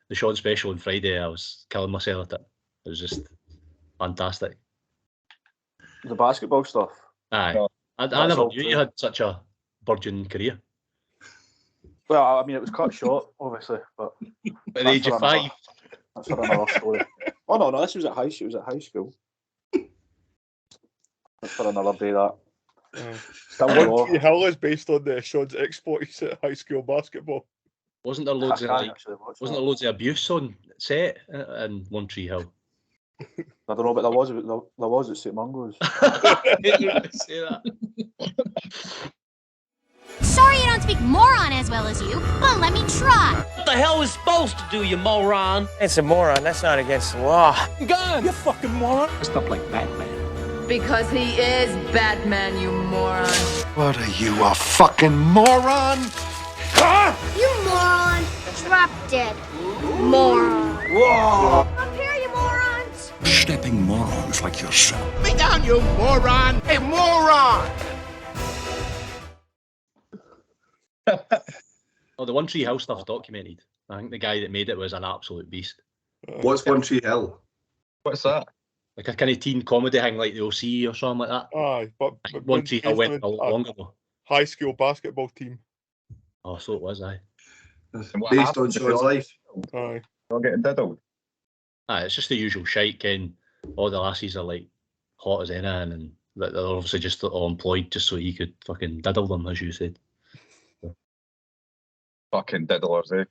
the Sean special on Friday, I was killing myself at it. It was just fantastic. The basketball stuff. Aye. No, I never knew you had such a burgeoning career. Well, I mean, it was cut short, obviously, but At the age of 5. That's for another story. Oh no, this was at high. She was at high school. That's for another day. That. One Tree Hill is based on Sean's exploits at high school basketball. Wasn't there loads of loads of abuse on set in One Tree Hill? I don't know, but there was at St Mungo's. Say that. Sorry I don't speak moron as well as you, but let me try. What the hell is supposed to do, you moron? It's a moron. That's not against the law. Gun! You fucking moron! Stuff like Batman. Because he is Batman, you moron. What are you, a fucking moron? Ah! You moron. Drop dead. Moron. Whoa! Up here, you morons. Stepping morons like yourself. Me down, you moron! Hey, moron! Oh, the One Tree Hill stuff documented. I think the guy that made it was an absolute beast. What's One Tree Hill? What's that? Like a kind of teen comedy thing like the OC or something like that. Aye, but One Tree Hill went a lot longer though. High school basketball team. Oh, so it was, aye. Based on Sean's life. Aye. Not getting diddled. Aye, it's just the usual shite, Ken. All the lassies are like hot as anything, and they're obviously just all employed just so he could fucking diddle them, as you said. Fucking diddlers, eh?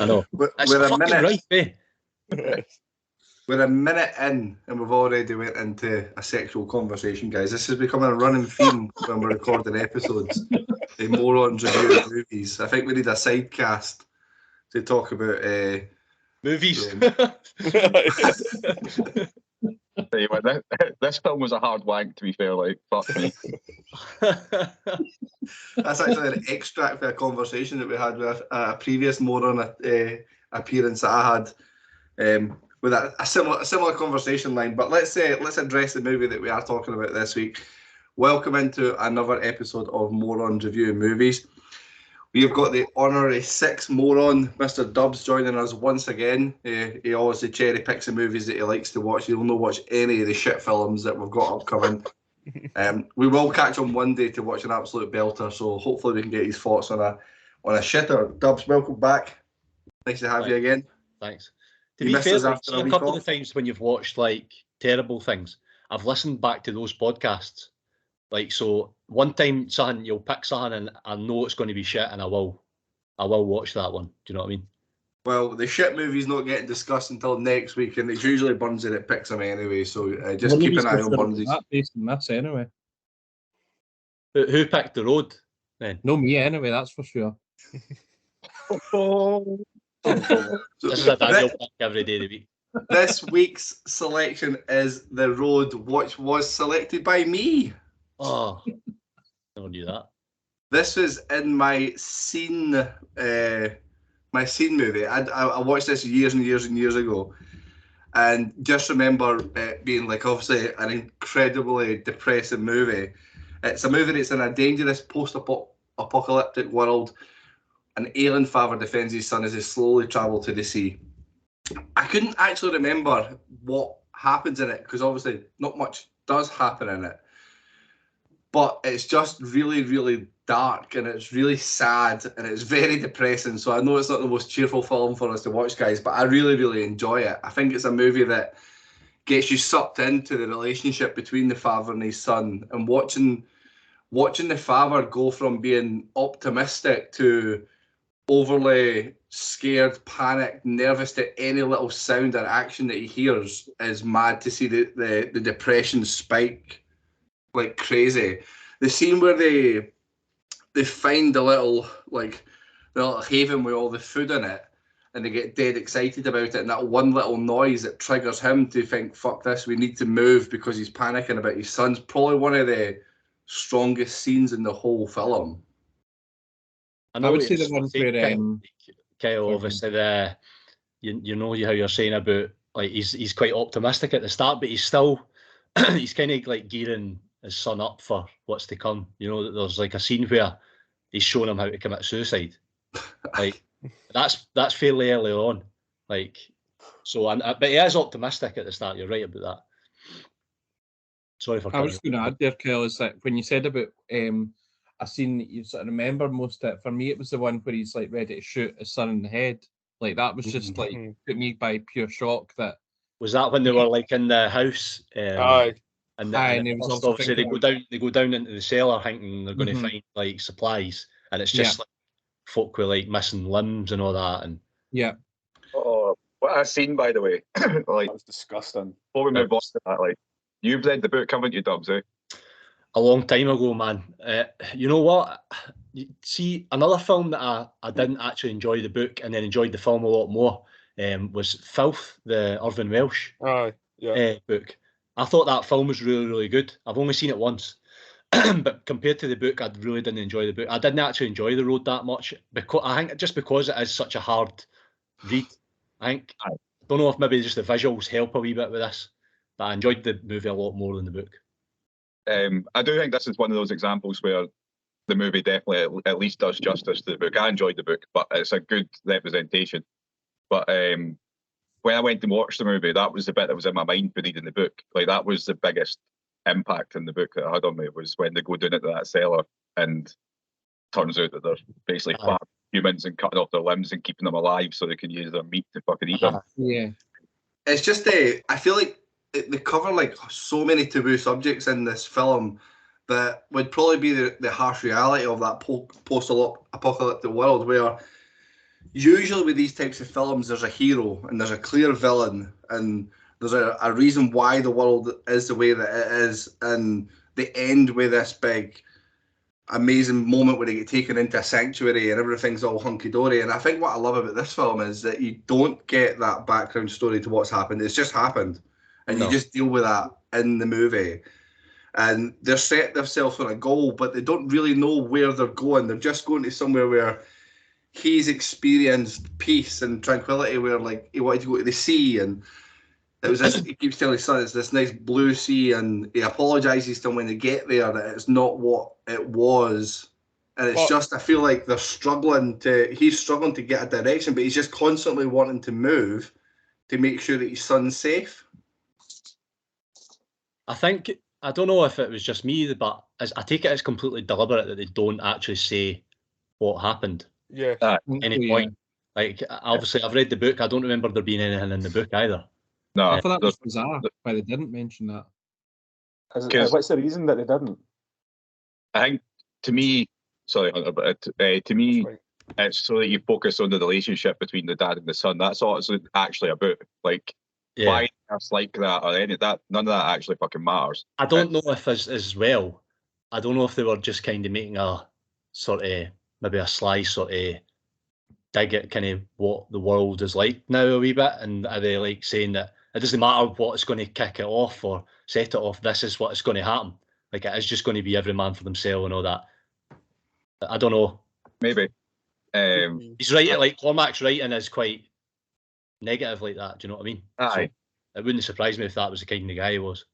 I know. We're a minute right, eh? We're a minute in, and we've already went into a sexual conversation, guys. This is becoming a running theme when we're recording episodes. The Morons review movies. I think we need a sidecast to talk about movies. Tell you what, this film was a hard wank, to be fair. Like, fuck me. That's actually an extract of a conversation that we had with a previous Moron appearance that I had with a similar conversation line. But let's address the movie that we are talking about this week. Welcome into another episode of Morons Review Movies. We have got the honorary sixth moron, Mr. Dubs, joining us once again. He always cherry picks the movies that he likes to watch. He'll not watch any of the shit films that we've got upcoming. We will catch him one day to watch an absolute belter, so hopefully we can get his thoughts on a shitter. Dubs, welcome back. Nice to have you again. Thanks. To be fair, a couple of times when you've watched like terrible things, I've listened back to those podcasts. Like, so one time something, you'll pick something and I know it's going to be shit and I will watch that one. Do you know what I mean? Well, the shit movie's not getting discussed until next week, and it's usually Burnsy that picks them anyway, so just keep an eye on Burnsy's. Based on this anyway. Who picked The Road then? No, me anyway, that's for sure. This is a Daniel pick every day of the week. This week's selection is The Road, which was selected by me. Oh, never knew that. This was in my scene movie. I watched this years and years and years ago, and just remember it being like obviously an incredibly depressing movie. It's a movie that's in a dangerous post-apocalyptic world. An alien father defends his son as they slowly travel to the sea. I couldn't actually remember what happens in it because obviously not much does happen in it. But it's just really, really dark and it's really sad and it's very depressing. So I know it's not the most cheerful film for us to watch, guys, but I really, really enjoy it. I think it's a movie that gets you sucked into the relationship between the father and his son, and watching the father go from being optimistic to overly scared, panicked, nervous to any little sound or action that he hears is mad to see the depression spike like crazy. The scene where they find the little haven with all the food in it and they get dead excited about it, and that one little noise that triggers him to think, fuck this, we need to move because he's panicking about his son's probably one of the strongest scenes in the whole film. I would say the one where Kyle, obviously you know how you're saying about like he's quite optimistic at the start, but he's still he's kind of like gearing his son up for what's to come. You know, there's like a scene where he's showing him how to commit suicide. Like that's fairly early on, Like, so, but he is optimistic at the start. You're right about that. Sorry for. I was going to add there, Kel, is that when you said about a scene that you sort of remember most of it, for me it was the one where he's like ready to shoot his son in the head. Like that was just like put me by pure shock. That was that when they were like in the house. Aye. And it was also obviously they go down into the cellar thinking they're going to find like supplies, and it's just like folk with like missing limbs and all that. And oh, what a scene, by the way. Like, that was disgusting. Before we move on to that, like, you've read the book, haven't you, Dubs? A long time ago, man. You know what? You see, another film that I didn't actually enjoy the book and then enjoyed the film a lot more was Filth, the Irvin Welsh book. I thought that film was really, really good. I've only seen it once, but compared to the book, I really didn't enjoy the book. I didn't actually enjoy The Road that much because I think just because it is such a hard read. I don't know if maybe just the visuals help a wee bit with this, but I enjoyed the movie a lot more than the book. I do think this is one of those examples where the movie definitely at least does justice to the book. I enjoyed the book, but it's a good representation. But when I went to watch the movie, that was the bit that was in my mind for reading the book. Like, that was the biggest impact in the book that I had on me, was when they go down into that cellar and turns out that they're basically farming humans and cutting off their limbs and keeping them alive so they can use their meat to fucking eat them. Yeah. It's just, I feel like they cover like so many taboo subjects in this film that would probably be the harsh reality of that post-apocalyptic world, where usually with these types of films there's a hero and there's a clear villain and there's a reason why the world is the way that it is, and they end with this big amazing moment where they get taken into a sanctuary and everything's all hunky-dory. And I think what I love about this film is that you don't get that background story to what's happened. It's just happened, and you just deal with that in the movie. And they're set themselves on a goal, but they don't really know where they're going. They're just going to somewhere where he's experienced peace and tranquility, where like he wanted to go to the sea, and it was this, he keeps telling his son it's this nice blue sea, and he apologizes to him when they get there that it's not what it was. And it's just, I feel like he's struggling to get a direction, but he's just constantly wanting to move to make sure that his son's safe. I don't know if it was just me, but I take it as completely deliberate that they don't actually say what happened. Yeah. At any point. Like, obviously, I've read the book. I don't remember there being anything in the book either. No. I thought that was bizarre why they didn't mention that. What's the reason that they didn't? I think, to me, sorry, Hunter, but to me, it's so that you focus on the relationship between the dad and the son. That's all it's actually about. Like, why it's like that or any of that, none of that actually fucking matters. I don't know if as well, I don't know if they were just kind of making a sort of, maybe a sly sort of dig at kind of what the world is like now a wee bit, and are they like saying that it doesn't matter what's going to kick it off or set it off, this is what's going to happen. Like, it is just going to be every man for themselves and all that. I don't know. Maybe. He's right, like Cormac's writing is quite negative like that, do you know what I mean? Aye. So it wouldn't surprise me if that was the kind of guy he was.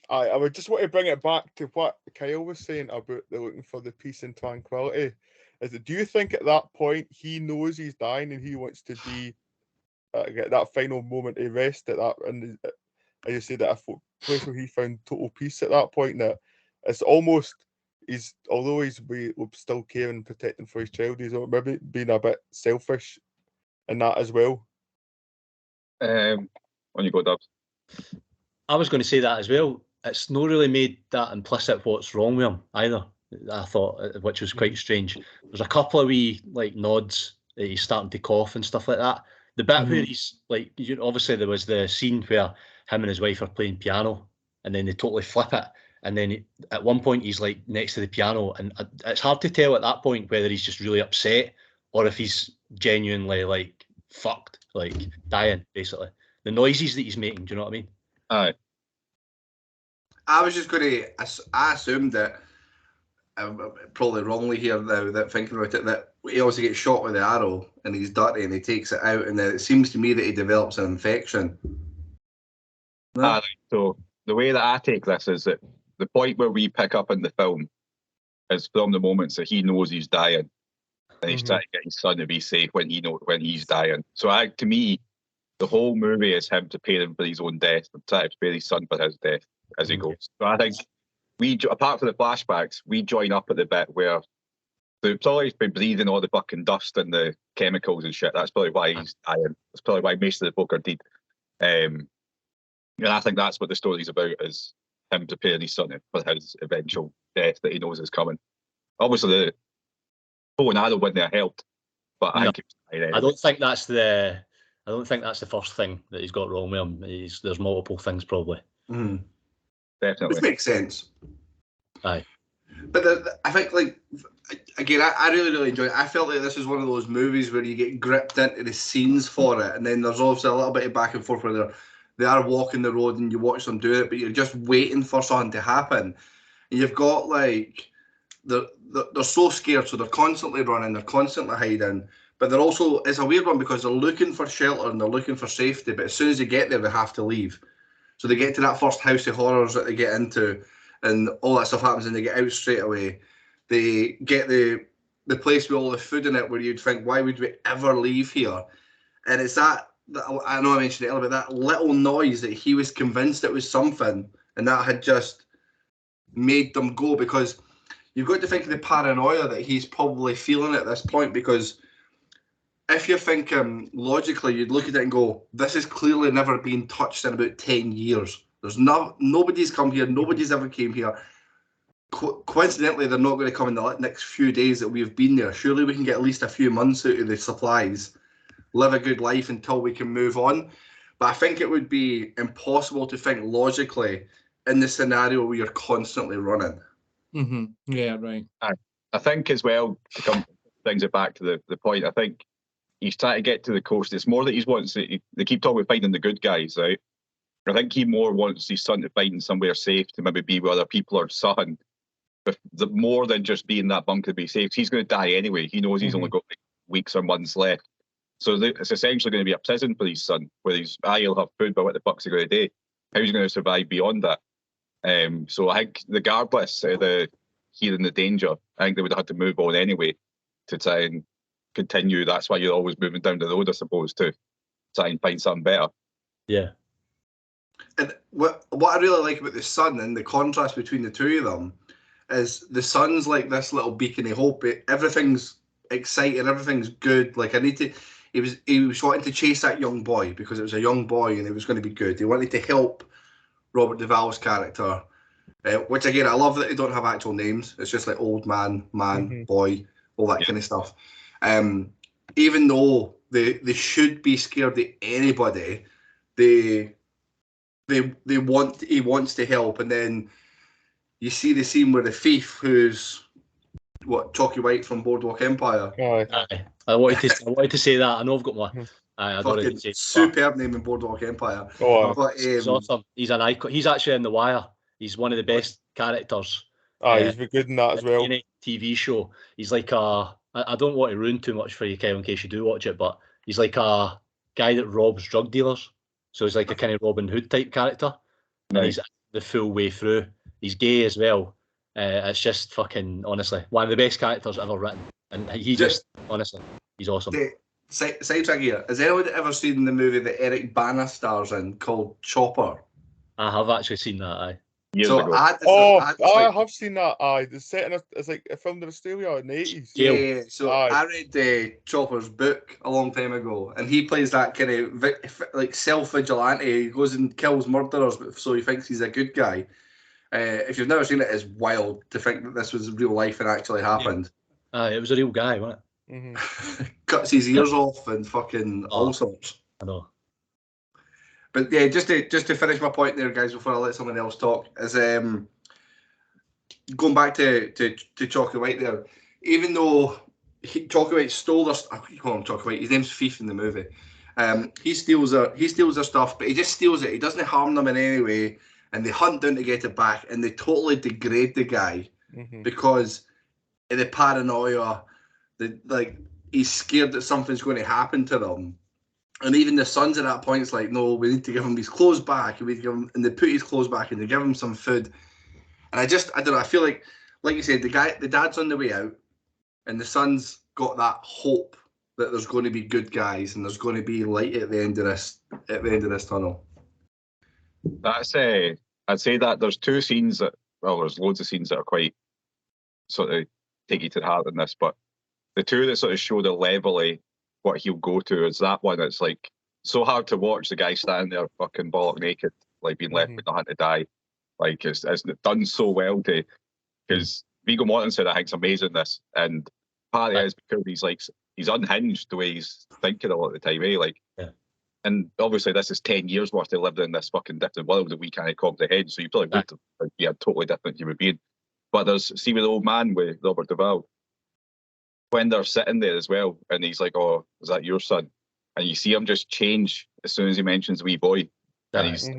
I would just want to bring it back to what Kyle was saying about the looking for the peace and tranquility. Is that, do you think at that point he knows he's dying and he wants to be get that final moment of rest at that, and as you said, that a place where he found total peace at that point, that it's almost, although he's still caring and protecting for his child, he's maybe being a bit selfish in that as well. When you go, Dubs. I was going to say that as well. It's not really made that implicit what's wrong with him either, I thought, which was quite strange. There's a couple of wee like nods that he's starting to cough and stuff like that. The bit where he's like, obviously there was the scene where him and his wife are playing piano and then they totally flip it. And then at one point he's like next to the piano, and it's hard to tell at that point whether he's just really upset or if he's genuinely like fucked, like dying, basically. The noises that he's making, do you know what I mean? Aye. I was just going to, I assumed that, probably wrongly here now, that thinking about it, that he obviously gets shot with the arrow and he's dirty and he takes it out, and then it seems to me that he develops an infection. No? So the way that I take this is that the point where we pick up in the film is from the moments that he knows he's dying. and he's trying to get his son to be safe when he's dying. So to me, the whole movie is him preparing for his own death, and trying to prepare his son for his death as he goes. So I think apart from the flashbacks, we join up at the bit where they've probably been breathing all the fucking dust and the chemicals and shit. That's probably why he's dying. That's probably why most of the folk are dead. And I think that's what the story's about, is him preparing his son for his eventual death that he knows is coming. Obviously, the bow and arrow wouldn't have helped, but I don't think that's the first thing that he's got wrong with him. There's multiple things probably. Definitely, which makes sense. Aye, but I think, like, again, I really enjoyed it. I felt like this is one of those movies where you get gripped into the scenes for it, and then there's obviously a little bit of back and forth where they are walking the road and you watch them do it, but you're just waiting for something to happen. And you've got, like, they're so scared, so they're constantly running, they're constantly hiding, but they're also, it's a weird one because they're looking for shelter and they're looking for safety, but as soon as they get there, they have to leave. So they get to that first house of horrors that they get into, and all that stuff happens, and they get out straight away. They get the place with all the food in it where you'd think, why would we ever leave here? And it's that I know I mentioned it earlier, but that little noise that he was convinced it was something, and that had just made them go, because you've got to think of the paranoia that he's probably feeling at this point, because if you're thinking logically, you'd look at it and go, this has clearly never been touched in about 10 years. There's nobody's come here, nobody's ever came here. Coincidentally, they're not going to come in the next few days that we've been there. Surely we can get at least a few months out of the supplies, live a good life until we can move on. But I think it would be impossible to think logically in the scenario where you're constantly running. Yeah, right. I think as well, to come brings it back to the point, I think he's trying to get to the coast. It's more that he wants to, they keep talking about finding the good guys, right? I think he more wants his son to find somewhere safe to maybe be where other people are son. But more than just being that bunker to be safe, he's going to die anyway. He knows he's only got like weeks or months left. So it's essentially going to be a prison for his son, where he'll have food, but what the fuck's he going to do? How's he going to survive beyond that? So I think regardless of hearing the danger, I think they would have had to move on anyway to try and continue. That's why you're always moving down the road, I suppose, to try and find something better. Yeah. And what I really like about the son and the contrast between the two of them is the son's like this little beacon of hope. Everything's exciting, everything's good. Like he was wanting to chase that young boy because it was a young boy and it was going to be good. He wanted to help Robert Duvall's character, which again, I love that they don't have actual names. It's just like old man, boy, all that kind of stuff. Even though they should be scared of anybody, he wants to help. And then you see the scene where the thief, who's Chalky White from Boardwalk Empire. I wanted to say that. I know I've got one. I don't really say superb name in Boardwalk Empire. But he's awesome. He's an icon. He's actually in The Wire. He's one of the best characters. He's been good in that as well. In a TV show, he's like I don't want to ruin too much for you, Kyle, in case you do watch it, but he's like a guy that robs drug dealers. So he's like a kind of Robin Hood type character. And he's the full way through. He's gay as well. It's just fucking, honestly, one of the best characters ever written. And he just, honestly, he's awesome. Sidetrack here. Has anyone ever seen the movie that Eric Bana stars in called Chopper? I have actually seen that, aye. I have seen that. It's set in it's like a film in Australia in the 80s. Yeah, so I read Chopper's book a long time ago, and he plays that kind of like self-vigilante. He goes and kills murderers, so he thinks he's a good guy. If you've never seen it, it's wild to think that this was real life and actually happened. It was a real guy, wasn't it? Cuts his ears off and fucking all sorts. I know. But yeah, just to finish my point there, guys, before I let someone else talk, is going back to Chalky White there. Even though Chalky White stole their, I call him Chalky White. His name's Thief in the movie. He steals their stuff, but he just steals it. He doesn't harm them in any way, and they hunt down to get it back, and they totally degrade the guy because of the paranoia. He's scared that something's going to happen to them. And even the sons at that point, it's like, no, we need to give him his clothes back. And they put his clothes back and they give him some food. And I don't know, I feel like you said, the dad's on the way out and the son's got that hope that there's going to be good guys and there's going to be light at the end of this tunnel. That's I'd say that there's two scenes that, well, there's loads of scenes that are quite sort of take you to the heart in this, but the two that sort of show the level of what he'll go to is that one that's like so hard to watch, the guy standing there fucking bollock naked, like being left with nothing to die. Like it's done so well because Viggo Mortensen, I think, is amazing in this, and part of it is because he's unhinged the way he's thinking a lot of the time, Like, and obviously this is 10 years worth they lived in this fucking different world that we can't comprehend. So you probably would be a totally different human being. But see with the old man with Robert Duvall, when they're sitting there as well, and he's like, "Oh, is that your son?" And you see him just change as soon as he mentions wee boy, and he's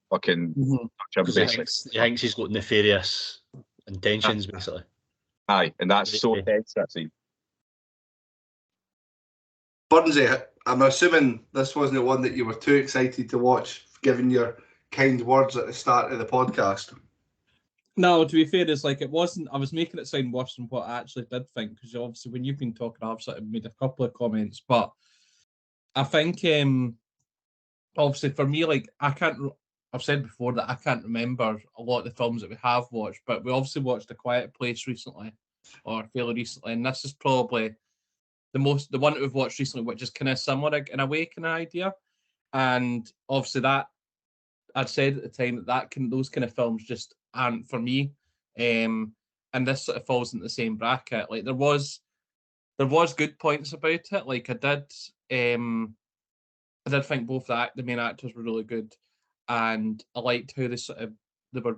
fucking. Because he thinks he's got nefarious intentions, basically. Aye, and that's so tense, that scene. Burnsy, I'm assuming this wasn't the one that you were too excited to watch, given your kind words at the start of the podcast. No, to be fair, it's like it wasn't. I was making it sound worse than what I actually did think, because obviously when you've been talking, I've sort of made a couple of comments, but I think obviously for me, like I've said before that I can't remember a lot of the films that we have watched, but we obviously watched A Quiet Place recently, or fairly recently, and this is probably the one that we've watched recently, which is kind of similar in a way, kind of idea. And obviously that I'd said at the time those kind of films just aren't for me. And this sort of falls into the same bracket. Like there was good points about it. Like I did think both the main actors were really good, and I liked how they were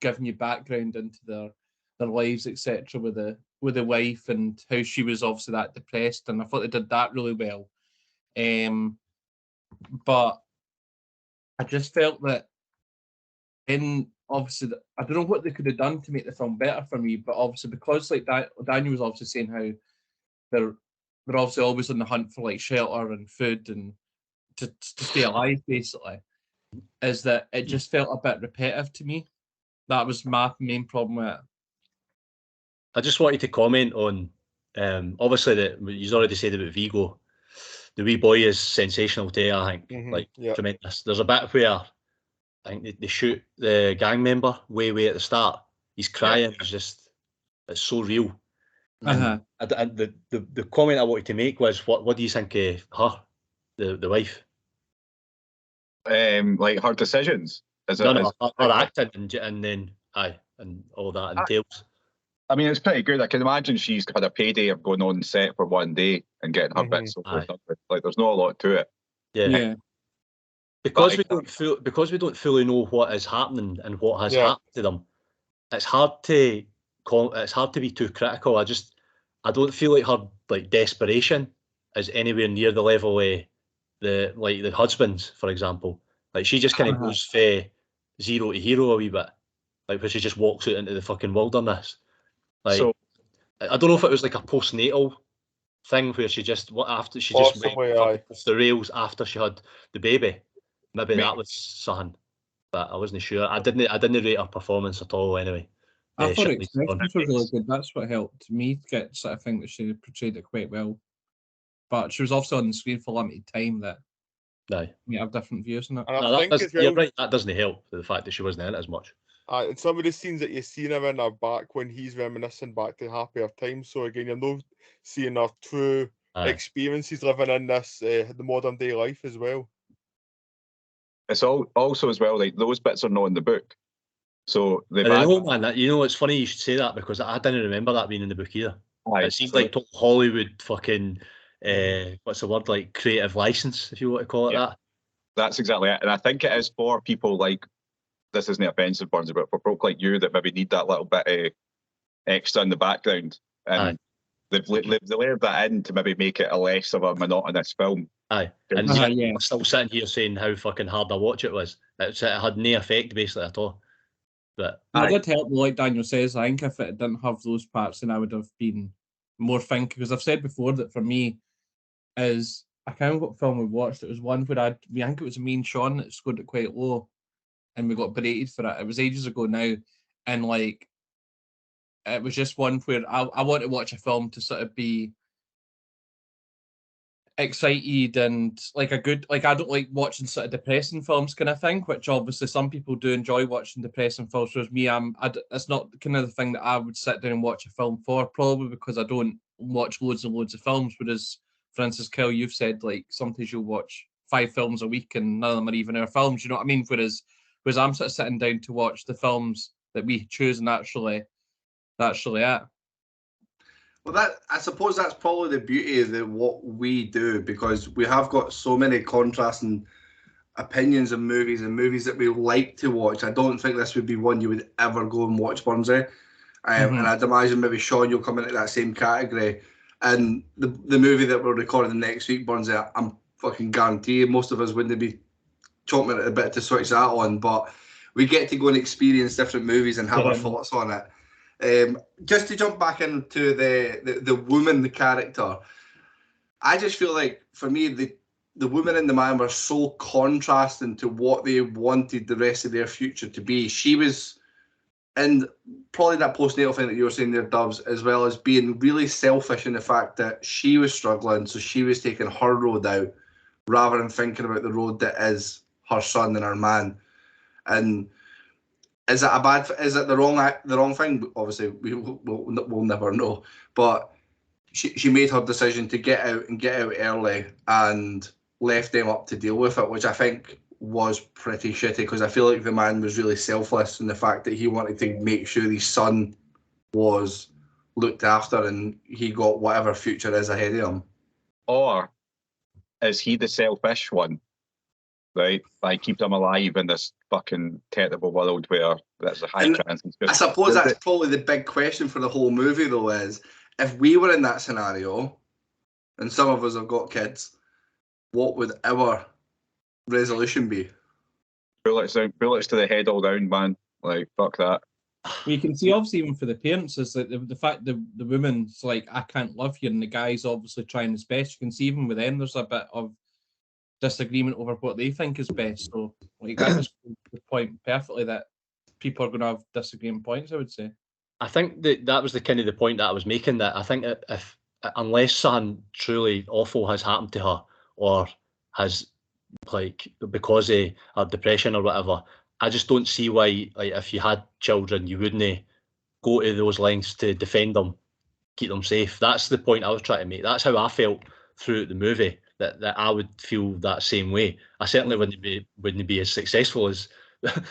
giving you background into their lives, etc. with the wife, and how she was obviously that depressed, and I thought they did that really well. But I just felt that obviously, I don't know what they could have done to make the film better for me, but obviously because like Daniel was obviously saying how they're obviously always on the hunt for like shelter and food and to stay alive, basically, is that it just felt a bit repetitive to me. That was my main problem with it. I just wanted to comment on, obviously that you've already said about Viggo. The wee boy is sensational too, I think. Tremendous. There's a bit where I think they shoot the gang member way at the start. He's crying. It's so real. And the comment I wanted to make was, what do you think of her, the wife? Like her decisions. Her acting and then and all that entails. I mean, it's pretty good. I can imagine she's had a payday of going on set for one day and getting her bits over. Like, there's not a lot to it. Yeah. Because we don't fully know what is happening and what has happened to them. It's hard to be too critical. I don't feel like her desperation is anywhere near the level of the husbands, for example. Like she just kind of goes from zero to hero a wee bit, like where she just walks out into the fucking wilderness. Like, so, I don't know if it was like a postnatal thing where she just went off the rails after she had the baby. Maybe that was something, but I wasn't sure. I didn't rate her performance at all. Anyway, I thought it was really good. That's what helped me get sort of think that she portrayed it quite well. But she was also on the screen for a limited time. That we have different views on it. You're right. That doesn't help the fact that she wasn't in it as much. And some of the scenes that you seen her in are back when he's reminiscing back to happier times. So again, you're not seeing her true experiences living in this the modern day life as well. It's also as well, like those bits are not in the book. So it's funny you should say that, because I didn't remember that being in the book either. It seems like Hollywood fucking what's the word, like creative license, if you want to call it that. That's exactly it. And I think it is for people like, this isn't offensive, Burns, but for folk like you that maybe need that little bit of extra in the background. And they've layered that in to maybe make it a less of a monotonous film. And I'm still sitting here saying how fucking hard a watch it was. It had no effect basically at all. But it did help, like Daniel says. I think if it didn't have those parts, then I would have been more thinking. Because I've said before that for me, I can't remember what film we watched. It was one where I think it was me and Sean that scored it quite low, and we got berated for it. It was ages ago now, and like it was just one where I want to watch a film to sort of be excited and like a good, like I don't like watching sort of depressing films kind of thing, which obviously some people do enjoy watching depressing films. Whereas me, it's not the kind of the thing that I would sit down and watch a film for, probably because I don't watch loads and loads of films. Whereas, for instance, Kel, you've said like sometimes you'll watch 5 films a week and none of them are even our films. You know what I mean? Whereas I'm sort of sitting down to watch the films that we choose and actually at. Well, I suppose that's probably the beauty of what we do, because we have got so many contrasting opinions of movies and movies that we like to watch. I don't think this would be one you would ever go and watch, Burnsy. And I'd imagine maybe Sean, you'll come into that same category. And the movie that we're recording next week, Burnsy, I'm fucking guarantee most of us wouldn't be chomping at a bit to switch that on, but we get to go and experience different movies and have our thoughts on it. Just to jump back into the woman, the character, I just feel like for me the woman and the man were so contrasting to what they wanted the rest of their future to be. She was, and probably that postnatal thing that you were saying there, Dubs, as well as being really selfish in the fact that she was struggling, so she was taking her road out rather than thinking about the road that is her son and her man. And is it the wrong thing? Obviously, we'll never know. But she made her decision to get out early and left them up to deal with it, which I think was pretty shitty, because I feel like the man was really selfless in the fact that he wanted to make sure his son was looked after and he got whatever future is ahead of him. Or is he the selfish one? Right, I keep them alive in this fucking terrible world where there's a high chance. I suppose that's probably the big question for the whole movie, though, is if we were in that scenario, and some of us have got kids, what would our resolution be? Bullets to the head all down, man. Like, fuck that. You can see, obviously, even for the parents, is that the fact the woman's like, I can't love you, and the guy's obviously trying his best. You can see even with them, there's a bit of disagreement over what they think is best. So, like, that just the point perfectly that people are going to have disagreeing points, I would say. I think that was the kind of the point that I was making, that I think if unless something truly awful has happened to her, or has, like, because of her depression or whatever, I just don't see why, like, if you had children, you wouldn't go to those lengths to defend them, keep them safe. That's the point I was trying to make. That's how I felt throughout the movie, that I would feel that same way. I certainly wouldn't be as successful as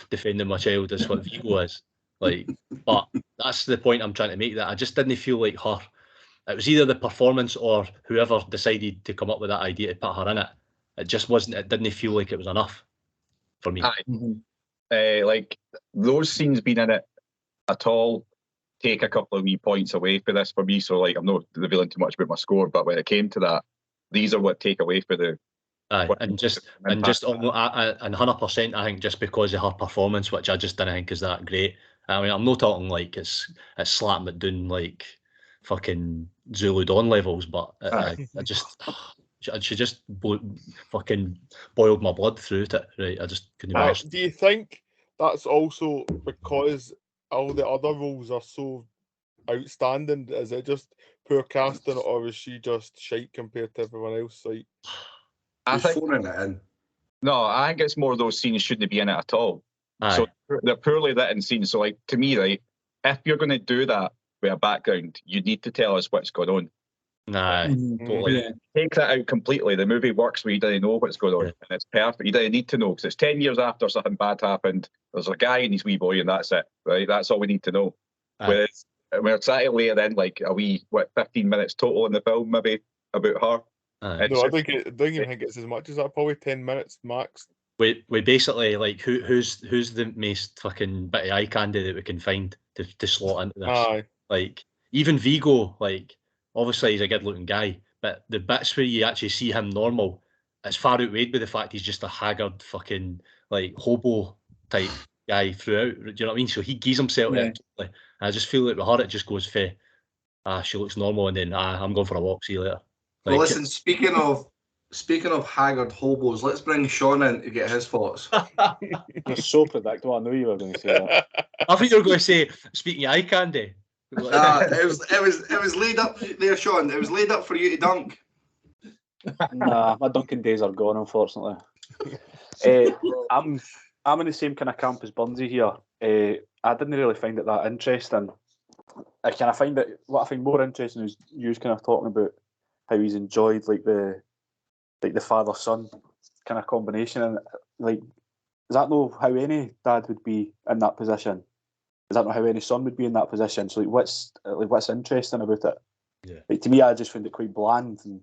defending my child as what Vigo is. Like, but that's the point I'm trying to make, that I just didn't feel like her. It was either the performance or whoever decided to come up with that idea to put her in it. It just wasn't. It didn't feel like it was enough for me. Like, those scenes being in it at all take a couple of wee points away for this for me. So, like, I'm not revealing too much about my score, but when it came to that, these are what take away for the. And 100%, I think just because of her performance, which I just didn't think is that great. I mean, I'm not talking like it's slapping it down like fucking Zulu Dawn levels, but she just fucking boiled my blood through it. Right, I just couldn't imagine. Do you think that's also because all the other roles are so outstanding? Is it just poor casting, or is she just shite compared to everyone else? Like, I think phoning it in. No, I think it's more of those scenes shouldn't be in it at all. Aye. So they're poorly written scenes. So, like, to me, right, if you're going to do that with a background, you need to tell us what's going on. Nah, totally. Yeah. Take that out completely. The movie works where you don't know what's going on, and it's perfect. You don't need to know, because it's 10 years after something bad happened. There's a guy and his wee boy, and that's it. Right? That's all we need to know. Whereas we're trying to layer in like a wee 15 minutes total in the film, maybe about her. No, I don't even think it's as much as that. Probably 10 minutes max. We basically, like, who's the most fucking bit of eye candy that we can find to slot into this. Aye. Like, even Vigo, like, obviously he's a good looking guy, but the bits where you actually see him normal, it's far outweighed by the fact he's just a haggard fucking, like, hobo type guy throughout. Do you know what I mean? So he gees himself out. And I just feel like with her it just goes for she looks normal, and then I'm going for a walk, see you later. Like, well, listen, speaking of haggard hobos, let's bring Sean in to get his thoughts. You're so predictable. I knew you were going to say that. I think you were going to say, speaking of eye candy, It was laid up there, Sean. It was laid up for you to dunk. Nah, my dunking days are gone, unfortunately. I'm in the same kind of camp as Bunzy here. I didn't really find it that interesting. I find what I find more interesting is you kind of talking about how he's enjoyed like the father son kind of combination, and like, is that not how any dad would be in that position? Is that not how any son would be in that position? So what's interesting about it? Yeah. Like, to me, I just found it quite bland, and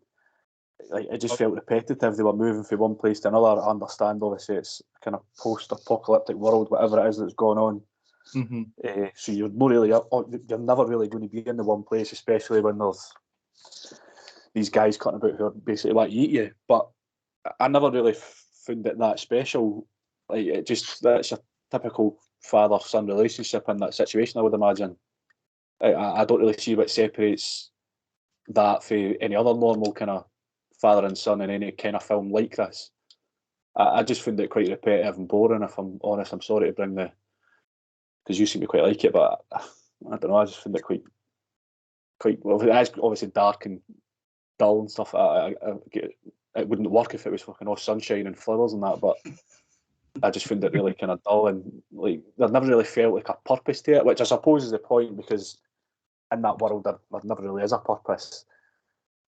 like it just felt repetitive. They were moving from one place to another. I understand, obviously, it's kind of post-apocalyptic world, whatever it is that's going on. Mm-hmm. So you're never really going to be in the one place, especially when there's these guys cutting about who are basically like eat you. But I never really found it that special. Like, that's a typical father-son relationship in that situation, I would imagine. I don't really see what separates that from any other normal kind of father and son in any kind of film like this. I just found it quite repetitive and boring, if I'm honest. I'm sorry to bring because you seem to quite like it, but I don't know, I just found it quite well, it's obviously dark and dull and stuff. It wouldn't work if it was fucking all sunshine and flowers and that, but I just found it really kind of dull, and like there never really felt like a purpose to it, which I suppose is the point, because in that world there never really is a purpose.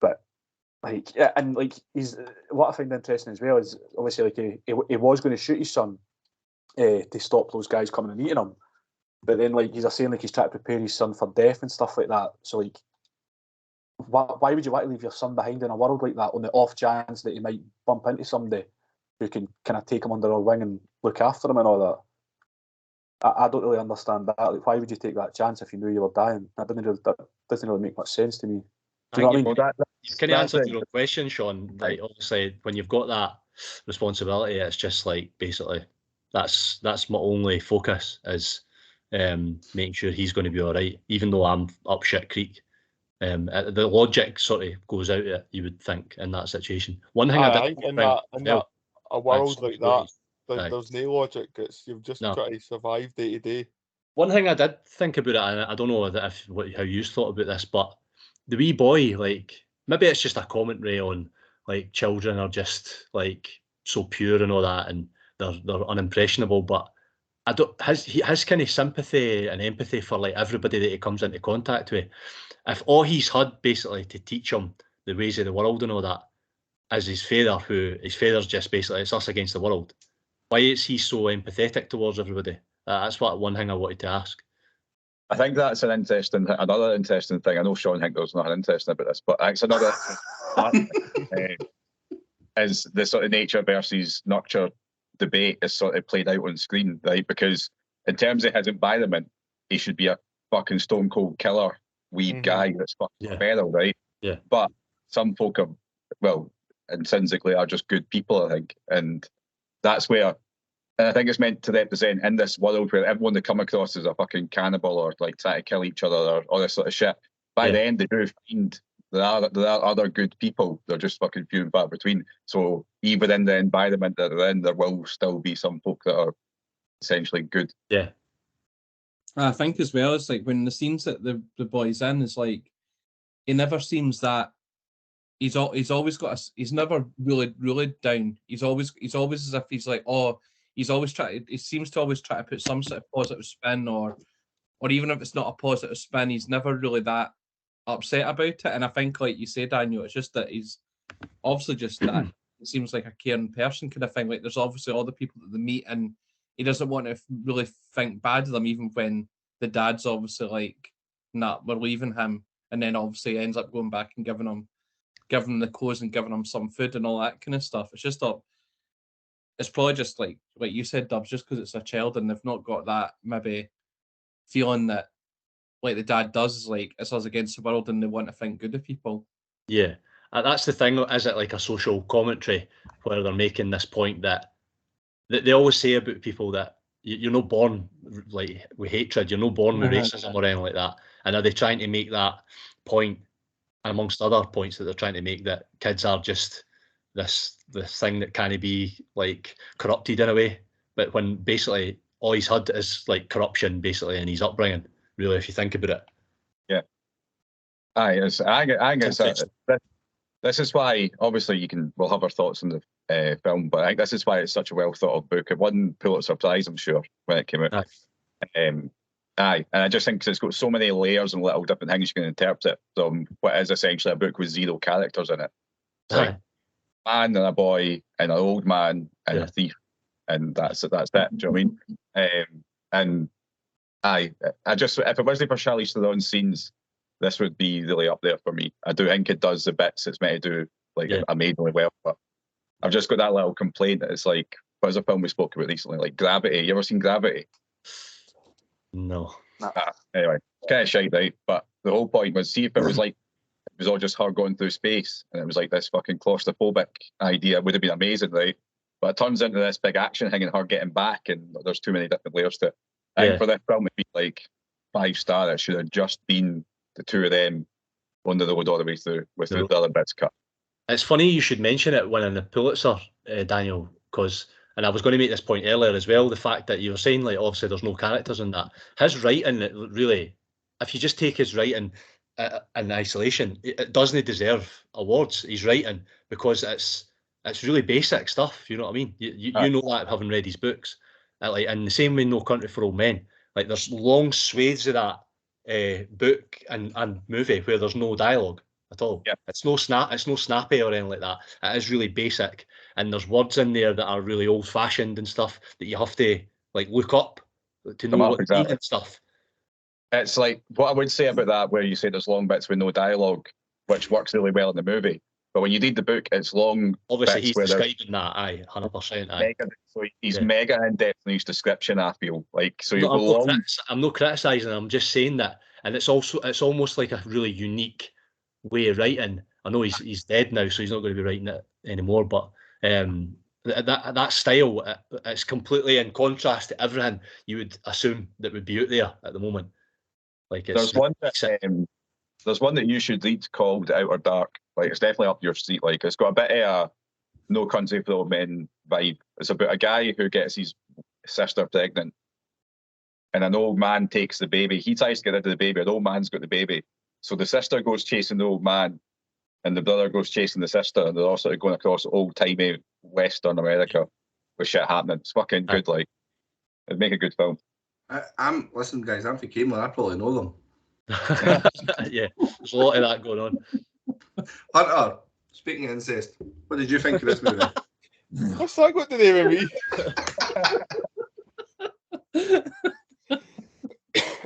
But like, yeah, and like what I find interesting as well is obviously like he was going to shoot his son to stop those guys coming and eating him, but then like he's saying like he's trying to prepare his son for death and stuff like that. So like, why would you want to leave your son behind in a world like that on the off chance that he might bump into somebody who can kind of take him under her wing and look after him and all that? I don't really understand that. Like, why would you take that chance if you knew you were dying? That doesn't really make much sense to me. Do you know what I mean? You've kind of answered your own question, Sean. Like, obviously, when you've got that responsibility, it's just like, basically, that's my only focus is making sure he's going to be all right, even though I'm up shit creek. The logic sort of goes out it, you would think, in that situation. One thing I think in that a world like that, there's no logic. You've just got to survive day to day. One thing I did think about it, and I don't know how you thought about this, but the wee boy, like, maybe it's just a commentary on like children are just like so pure and all that, and they're unimpressionable. But I don't his kind of sympathy and empathy for like everybody that he comes into contact with. If all he's had basically to teach him the ways of the world and all that is his father's just basically, it's us against the world. Why is he so empathetic towards everybody? That's one thing I wanted to ask. I think that's another interesting thing. I know Sean Hinkler's not interested about this, but it's another is the sort of nature versus nurture debate is sort of played out on screen, right? Because in terms of his environment, he should be a fucking stone cold killer weed guy that's fucking feral, right? Yeah. But some folk intrinsically are just good people, I think. And that's where, and I think it's meant to represent in this world where everyone they come across is a fucking cannibal or like try to kill each other or all this sort of shit. By the end, they do find there are other good people. They're just fucking few and far between. So even in the environment that they're in, there will still be some folk that are essentially good. Yeah. I think as well, it's like when the scenes that the boy's in, is like he never seems that he's always got he's never really down. He's always as if he's like, he seems to always try to put some sort of positive spin, or even if it's not a positive spin, he's never really that upset about it. And I think, like you say, Daniel, it's just that he's obviously just that it seems like a caring person kind of thing. Like there's obviously all the people that they meet, and he doesn't want to really think bad of them, even when the dad's obviously like, nah, we're leaving him, and then obviously ends up going back and giving him the clothes and giving him some food and all that kind of stuff. It's just it's probably just like you said, Dubs, just because it's a child and they've not got that maybe feeling that like the dad does, is like it's us against the world and they want to think good of people. Yeah, that's the thing. Is it like a social commentary where they're making this point that they always say about people that you're not born like with hatred, you're not born with racism or anything like that? And are they trying to make that point, amongst other points that they're trying to make, that kids are just this thing that can't be like corrupted in a way? But when basically all he's had is like corruption basically in his upbringing, really, if you think about it. Yeah. I think this is why, obviously, we'll have our thoughts on the film, but I think this is why it's such a well thought of book. It won Pulitzer Prize, I'm sure, when it came out. And I just think 'cause it's got so many layers and little different things you can interpret from what is essentially a book with 0 characters in it. It's like a man and a boy and an old man and a thief, and that's it. Do you know what I mean? And I just, if it wasn't for Charlize Theron's scenes, this would be really up there for me. I do think it does the bits it's meant to do amazingly well, but I've just got that little complaint that it's like, what was a film we spoke about recently, like Gravity? You ever seen Gravity? No. Anyway, kind of shite, right? But the whole point was, see if it was like, it was all just her going through space, and it was like this fucking claustrophobic idea, it would have been amazing, right? But it turns into this big action thing and her getting back, and there's too many different layers to it. I think for this film, it'd be like 5-star. It should have just been the two of them on the road all the way through with the other bits cut. It's funny you should mention it winning the Pulitzer, Daniel, because, and I was going to make this point earlier as well, the fact that you were saying, like, obviously there's no characters in that. His writing, it really, if you just take his writing in isolation, it doesn't deserve awards, his writing, because it's really basic stuff, you know what I mean? You know that, having read his books. Like, in the same way, No Country for Old Men, like, there's long swathes of that book and movie where there's no dialogue at all. It's no snappy or anything like that. It is really basic, and there's words in there that are really old-fashioned and stuff that you have to like look up to know what they mean and stuff. It's like what I would say about that, where you say there's long bits with no dialogue, which works really well in the movie. But when you read the book, it's long. Obviously, he's describing that. 100%. So he's mega in depth in his description. I feel like so. I'm not criticising. I'm just saying that, and it's almost like a really unique way of writing. I know he's dead now, so he's not going to be writing it anymore. But that style, it's completely in contrast to everything you would assume that would be out there at the moment. Like, there's one that you should read called Outer Dark. Like, it's definitely up your street. Like, it's got a bit of a No Country for Old Men vibe. It's about a guy who gets his sister pregnant, and an old man takes the baby. He tries to get rid of the baby. An old man's got the baby, so the sister goes chasing the old man, and the brother goes chasing the sister, and they're all sort of going across old-timey Western America with shit happening. It's fucking good. Like, it'd make a good film. Listen, guys, I'm from Camelot. I probably know them. Yeah, there's a lot of that going on. Hunter, speaking of incest, what did you think of this movie? What's that got to do with me?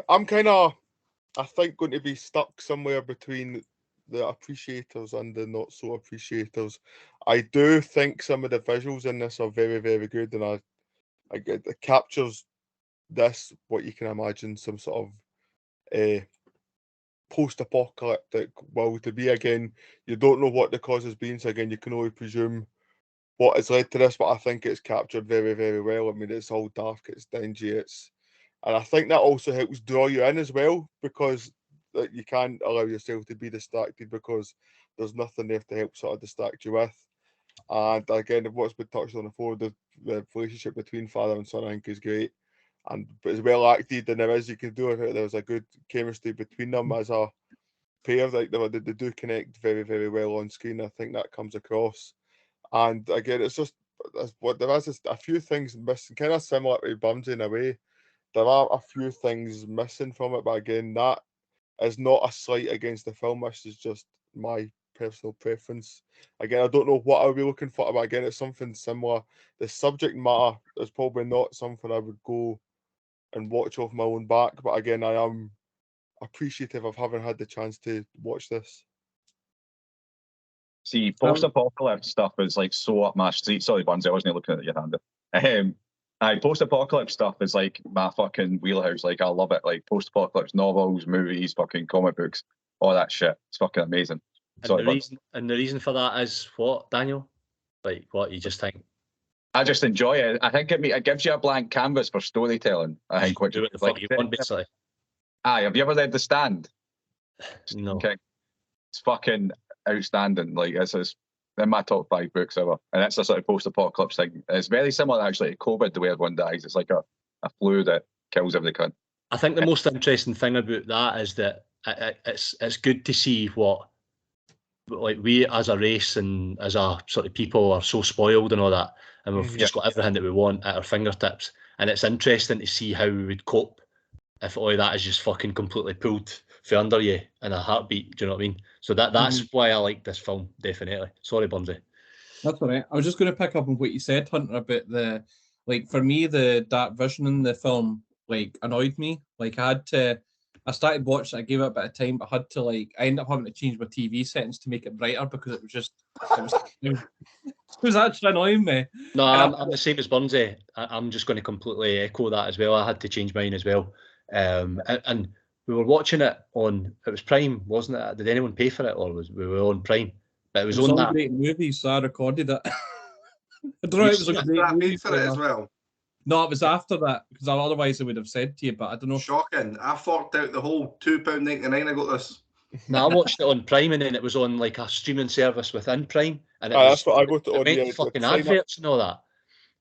I'm kind of, I think, going to be stuck somewhere between the appreciators and the not so appreciators. I do think some of the visuals in this are very, very good, and I get it captures this, what you can imagine, some sort of post-apocalyptic world to be. Again, you don't know what the cause has been, so again, you can only presume what has led to this, but I think it's captured very, very well. I mean, it's all dark, it's dingy, and I think that also helps draw you in as well, because you can't allow yourself to be distracted because there's nothing there to help sort of distract you with. And again, what's been touched on before, the relationship between father and son, I think, is great. And it's well acted, and there is, you can do it. There's a good chemistry between them as a pair. Like they do connect very, very well on screen. I think that comes across. And again, it's just what there is a few things missing, kind of similar to Bumsy in a way. There are a few things missing from it, but again, that is not a slight against the film. This is just my personal preference. Again, I don't know what I'll be looking for, but again, it's something similar. The subject matter is probably not something I would go and watch off my own back, but again, I am appreciative of having had the chance to watch this. See, post-apocalypse stuff is like so up my street. Sorry, Bunsy, I wasn't looking at your hand. Post-apocalypse stuff is like my fucking wheelhouse. Like, I love it. Like, post-apocalypse novels, movies, fucking comic books, all that shit. It's fucking amazing. And the reason for that is what, Daniel? Like, what you just think? I just enjoy it. I think it gives you a blank canvas for storytelling. I think what you like, you want, basically. Have you ever read The Stand? No. Okay. It's fucking outstanding. Like, it's in my top 5 books ever, and it's a sort of post-apocalypse thing. It's very similar actually to COVID, the way everyone dies. It's like a flu that kills every cunt. I think the most interesting thing about that is that it's good to see what, like, we as a race and as a sort of people are so spoiled and all that, and we've just got everything that we want at our fingertips, and it's interesting to see how we would cope if all of that is just fucking completely pulled from under you in a heartbeat. Do you know what I mean? So that's why I like this film, definitely. Sorry, Bundy. That's all right. I was just going to pick up on what you said, Hunter, about the, like, for me, the dark vision in the film, like, annoyed me. Like, I started watching, I gave it a bit of time, but I had to, like, I ended up having to change my TV settings to make it brighter because it was actually annoying me. No, I'm the same as Bundy. I'm just going to completely echo that as well. I had to change mine as well. And we were watching it it was Prime, wasn't it? Did anyone pay for it, or we were on Prime? But it was on that. Great movie, so I recorded it. I don't know if it was a great movie for it as well. No, it was after that, because otherwise I would have said to you, but I don't know. Shocking. I forked out the whole £2.99. I got this. No, I watched it on Prime, and then it was on like a streaming service within Prime, and that's what I got to the fucking adverts and all that.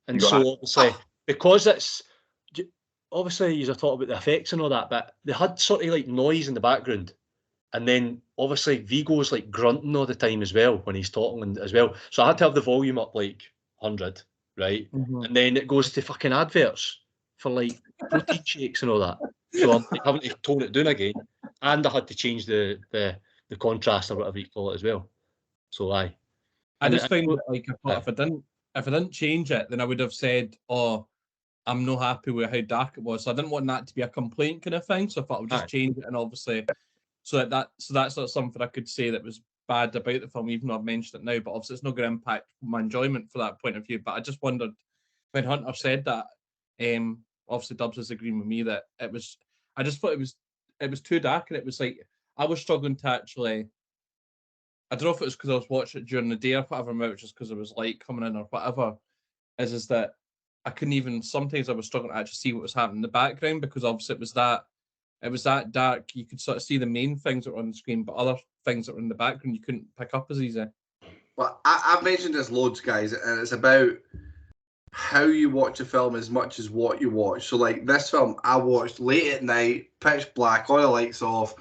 And so obviously, because it's obviously you're talking about the effects and all that, but they had sort of like noise in the background. And then obviously Vigo's like grunting all the time as well when he's talking as well. So I had to have the volume up like 100, right? And then it goes to fucking adverts for like protein shakes and all that. So I'm like, having to tone it down again. And I had to change the contrast or whatever you call it as well. So I just found that, like, I thought if I didn't change it, then I would have said, "Oh, I'm not happy with how dark it was." So I didn't want that to be a complaint kind of thing. So I thought I would just change it, and obviously. So that's not something I could say that was bad about the film, even though I've mentioned it now. But obviously, it's not going to impact my enjoyment for that point of view. But I just wondered when Hunter said that. Obviously, Dubs is agreeing with me that it was. I just thought it was too dark, and it was like I was struggling to actually. I don't know if it was because I was watching it during the day or whatever, maybe it was just because it was light coming in or whatever. Is that I couldn't even. Sometimes I was struggling to actually see what was happening in the background because obviously it was that dark. You could sort of see the main things that were on the screen, but other things that were in the background you couldn't pick up as easy. Well, I've mentioned this loads, guys, and it's about how you watch a film as much as what you watch. So, like this film, I watched late at night, pitch black, all the lights off.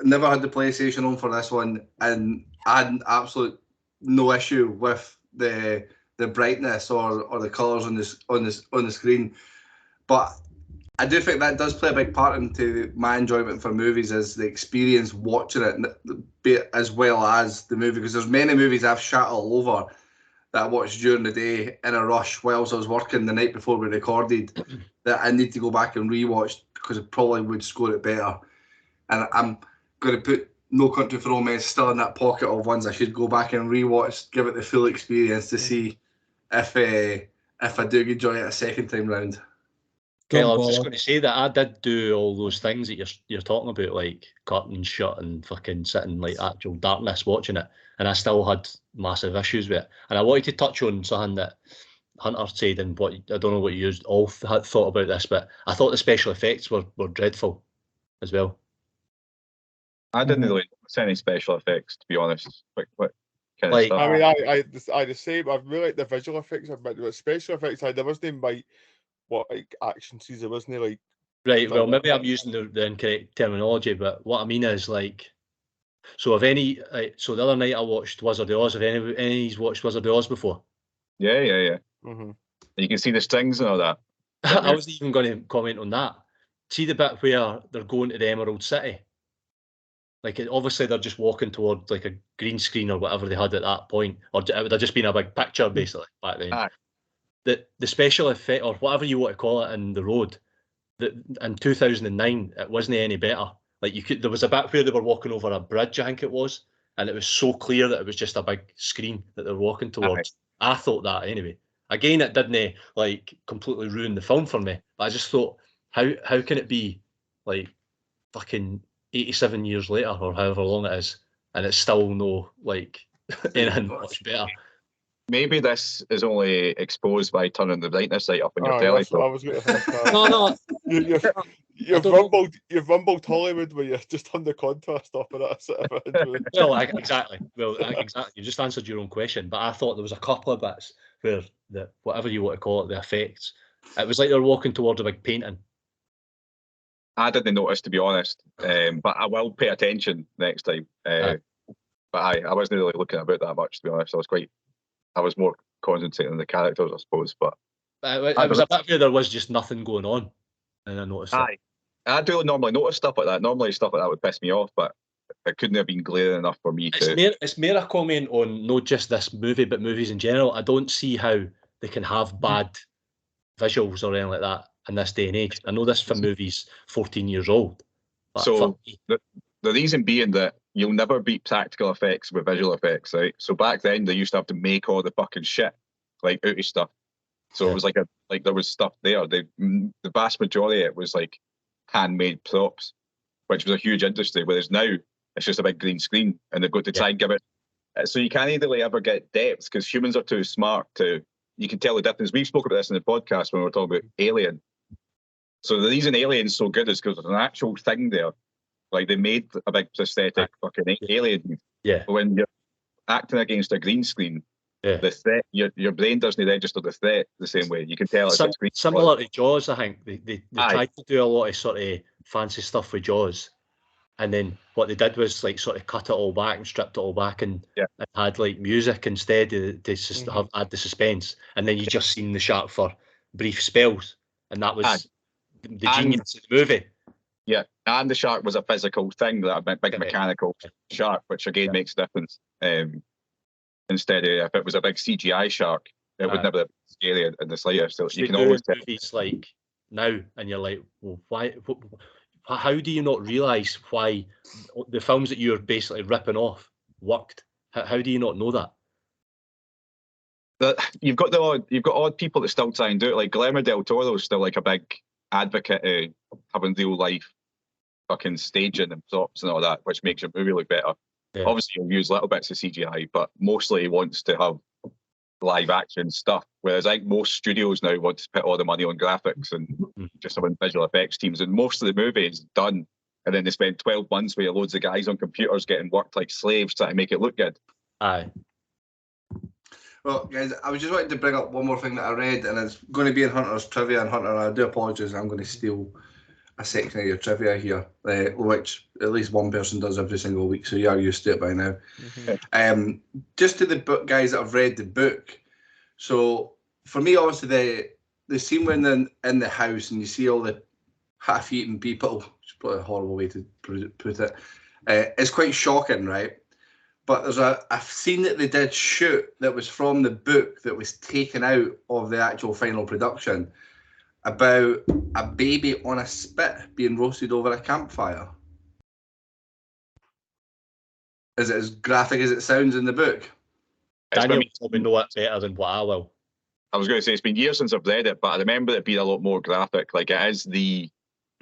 Never had the PlayStation on for this one, and I had absolute no issue with the brightness or the colours on the screen, but I do think that does play a big part into my enjoyment for movies, is the experience watching it as well as the movie. Because there's many movies I've shat all over that I watched during the day in a rush whilst I was working the night before we recorded that I need to go back and rewatch because it probably would score it better. And I'm going to put No Country for Old Men still in that pocket of ones I should go back and rewatch, give it the full experience to see if I do enjoy it a second time round. Kyle, I was just going to say that I did do all those things that you're talking about, like curtains shut and fucking sitting like actual darkness watching it, and I still had massive issues with it. And I wanted to touch on something that Hunter said, and what I don't know what you all had thought about this, but I thought the special effects were dreadful as well. I didn't really notice any special effects, to be honest. What kind Like, of stuff? I mean, I the same. I really like the visual effects, but the special effects, there wasn't like action scenes. There wasn't like. Right. Well, maybe I'm using the incorrect terminology, but what I mean is like. So if any, so the other night I watched Wizard of Oz. Have any of you watched Wizard of Oz before? Yeah. Mm-hmm. You can see the strings and all that. I wasn't even going to comment on that. See the bit where they're going to the Emerald City? Like, obviously they're just walking towards like a green screen or whatever they had at that point, or it would have just been a big picture basically back then. Aye. The special effect, or whatever you want to call it, in the road, that in 2009 it wasn't any better. Like, there was a bit where they were walking over a bridge, I think it was, and it was so clear that it was just a big screen that they're walking towards. Aye. I thought that anyway. Again, it didn't like completely ruin the film for me, but I just thought, how can it be like fucking 87 years later or however long it is, and it's still no like anything much better. Maybe this is only exposed by turning the brightness light up on your telly. I was going to think that. No. You've rumbled Hollywood where you just turn the contrast up and that's it. Well, exactly. You just answered your own question, but I thought there was a couple of bits where whatever you want to call it, the effects, it was like they're walking towards a big painting. I didn't notice, to be honest, but I will pay attention next time. But I wasn't really looking about that much, to be honest. I was more concentrating on the characters, I suppose. But it was a bit where there was just nothing going on, and I noticed that. I do normally notice stuff like that. Normally stuff like that would piss me off, but it couldn't have been glaring enough for me to... It's more a comment on not just this movie, but movies in general. I don't see how they can have bad visuals or anything like that in this day and age. I know this for movies 14 years old. So the reason being that you'll never beat practical effects with visual effects, right? So back then they used to have to make all the fucking shit, like out of stuff. So it was like there was stuff there. The vast majority of it was like handmade props, which was a huge industry. Whereas now it's just a big green screen, and they've got to try and give it. So you can't really ever get depth because humans are too smart to. You can tell the difference. We spoke about this in the podcast when we were talking about Alien. So the reason Alien's so good is because there's an actual thing there. Like they made a big prosthetic fucking alien. Yeah. But when you're acting against a green screen, the threat, your brain doesn't register the threat the same way. You can tell it's a screen. Similar to Jaws, I think. They tried to do a lot of sort of fancy stuff with Jaws. And then what they did was like sort of cut it all back and stripped it all back and had like music instead to add the suspense. And then you just seen the shark for brief spells. And that was the genius of the movie. Yeah, and the shark was a physical thing, that big mechanical shark, which again makes a difference. Instead of if it was a big CGI shark, it would never be scary in the slightest. So you can always tell. Movies like now, and you're like, well, why? How do you not realise why the films that you're basically ripping off worked? How do you not know that? You've got odd people that still try and do it. Like Guillermo del Toro is still like a big advocate of having real life fucking staging and props and all that, which makes your movie look better. Yeah. Obviously, he'll use little bits of CGI, but mostly he wants to have live action stuff. Whereas I think most studios now want to put all the money on graphics and just having visual effects teams. And most of the movie is done, and then they spend 12 months with loads of guys on computers getting worked like slaves trying to make it look good. Aye. Well, guys, I was just wanting to bring up one more thing that I read, and it's going to be in Hunter's trivia. And Hunter, I do apologise, I'm going to steal a section of your trivia here, which at least one person does every single week, so you are used to it by now. Just to the book guys that have read the book. So for me, obviously, the scene when they're in the house and you see all the half-eaten people, which is probably a horrible way to put it, it's quite shocking, right? But there's a scene that they did shoot that was from the book that was taken out of the actual final production about a baby on a spit being roasted over a campfire. Is it as graphic as it sounds in the book? Daniel probably know it better than what I will. I was going to say, it's been years since I've read it, but I remember it being a lot more graphic. Like, it is the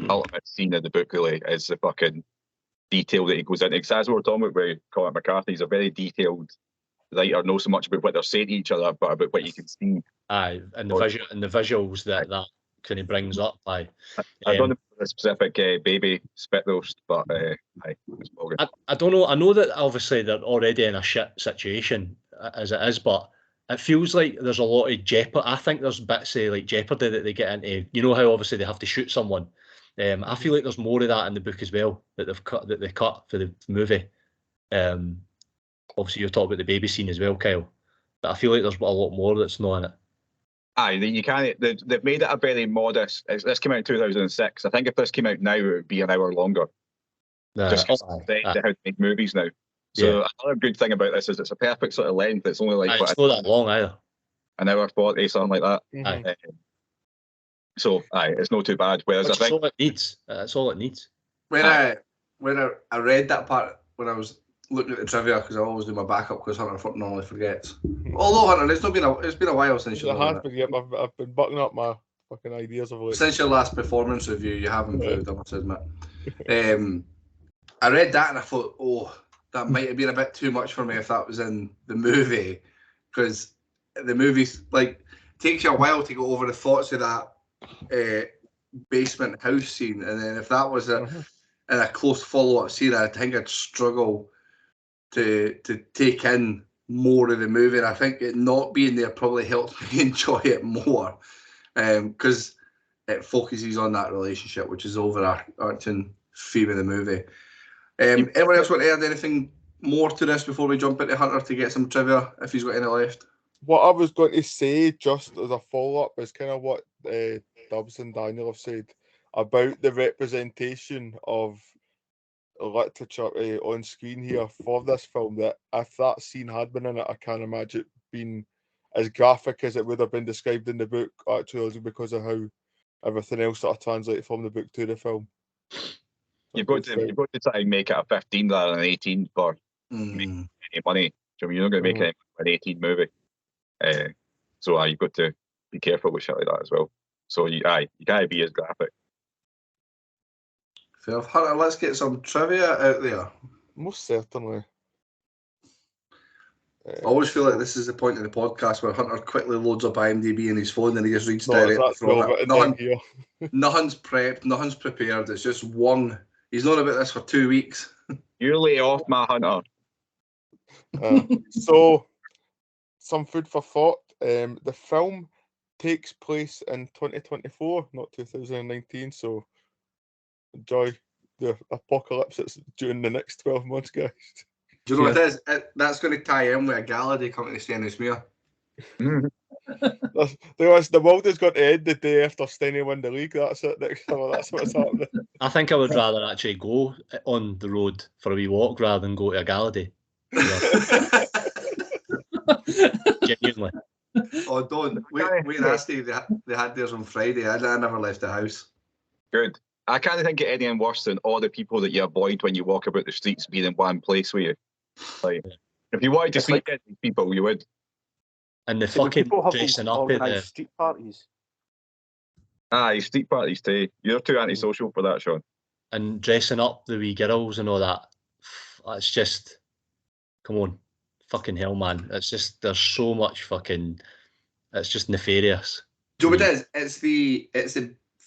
ultimate scene of the book, really. It's the fucking detail that he goes into. Because as we were talking about with Colin McCarthy, he's a very detailed writer, not so much about what they're saying to each other, but about what you can see. Aye, and the visuals that kind of brings up. Aye. I don't know the specific baby spit roast, but it's all good. I don't know. I know that obviously they're already in a shit situation as it is, but it feels like there's a lot of jeopardy. I think there's bits of like jeopardy that they get into. You know how obviously they have to shoot someone. I feel like there's more of that in the book as well that they cut for the movie. Obviously you're talking about the baby scene as well, Kyle. But I feel like there's a lot more that's not in it. Aye, you can't. They've made it a very modest. This came out in 2006. I think if this came out now, it would be an hour longer. Just because how to make movies now. So another good thing about this is it's a perfect sort of length. It's only like it's not that long either. An hour 40, something like that. So it's not too bad. Whereas that's all it needs. That's all it needs. When I read that part when I was looking at the trivia, because I always do my backup because Hunter normally forgets. Although Hunter, it's been a while since you've I've been bucking up my fucking ideas of it. Since your last performance review, you have improved, I must admit. I read that and I thought, that might have been a bit too much for me if that was in the movie, because the movie's like takes you a while to go over the thoughts of that basement house scene, and then if that was in a close follow-up scene, I think I'd struggle to take in more of the movie, and I think it not being there probably helped me enjoy it more, because it focuses on that relationship, which is the overarching theme of the movie. Anyone else want to add anything more to this before we jump into Hunter to get some trivia, if he's got any left? What I was going to say, just as a follow-up, is kind of what Dubs and Daniel have said about the representation of literature on screen here for this film. That if that scene had been in it, I can't imagine it being as graphic as it would have been described in the book, actually, because of how everything else sort of translated from the book to the film. You've got to try and make it a 15 rather than 18 for making any money. So you're not going to make an 18 movie. So you've got to be careful with shit like that as well. So you can't be as graphic. Fair. Hunter, let's get some trivia out there. Most certainly. I always feel like this is the point of the podcast where Hunter quickly loads up IMDb in his phone and he just reads directly from it. Nothing's prepped, nothing's prepared. It's just one. He's known about this for 2 weeks. You lay off, my Hunter. So, some food for thought. The film takes place in 2024, not 2019. So, enjoy the apocalypse that's during the next 12 months, guys. Do you know what it is? That's going to tie in with a gala day coming to Stennismere. The world is going to end the day after Steny win the league. That's it. That's what's happening. I think I would rather actually go on the road for a wee walk rather than go to a gala day. Genuinely. Oh, don't. Wait, nasty. They had theirs on Friday. I never left the house. Good. I can't think of anything worse than all the people that you avoid when you walk about the streets being in one place with you. Like, if you wanted to see these people, you would. And the fucking dressing up at the street parties. Street parties too. You're too antisocial for that, Sean. And dressing up the wee girls and all that. That's just, come on, fucking hell, man. It's just, there's so much fucking, it's just nefarious. Do you know what it is? It's the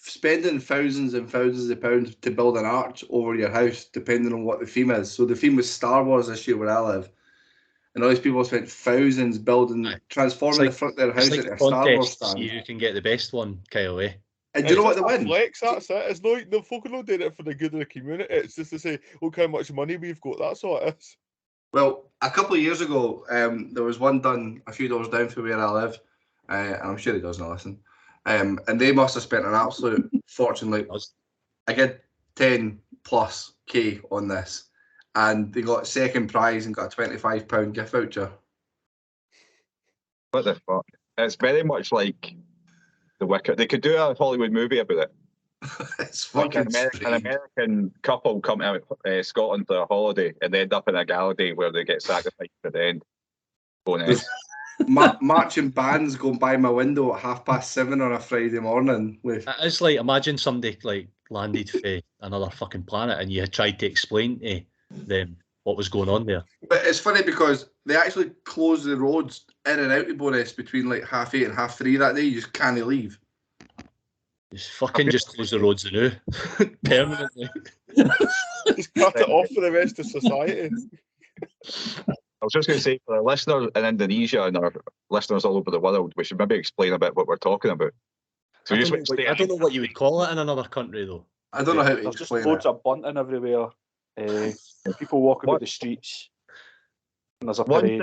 spending thousands and thousands of pounds to build an arch over your house, depending on what the theme is. So the theme was Star Wars this year where I live. And all these people spent thousands transforming the front of their house into a Star Wars stand. See who can get the best one, Kyle, eh? And do you know what they win? Flex, that's it. It's no, the folk are not doing it for the good of the community. It's just to say, look how much money we've got. That's all it is. Well, a couple of years ago, there was one done a few doors down from where I live, and I'm sure he doesn't listen. And they must have spent an absolute fortune. Like, I get 10 plus K on this, and they got second prize and got a £25 gift voucher. What the fuck? It's very much like The Wicker. They could do a Hollywood movie about it. It's fucking like an American couple come out of Scotland for a holiday and they end up in a gala day where they get sacrificed at the end. Marching bands going by my window at 7:30 on a Friday morning. It's like, imagine somebody like landed for another fucking planet and you had tried to explain to them what was going on there. But it's funny because they actually closed the roads in and out of Boris between like 8:30 and 3:30 that day. You just can't leave. Just close the roads anew. Permanently. Just cut it off for the rest of society. I was just going to say, for our listeners in Indonesia and our listeners all over the world, we should maybe explain a bit what we're talking about. So I don't know what you would call it in another country, though. I don't know how to There's explain just loads of bunting everywhere. People walking about the streets. And there's a parade.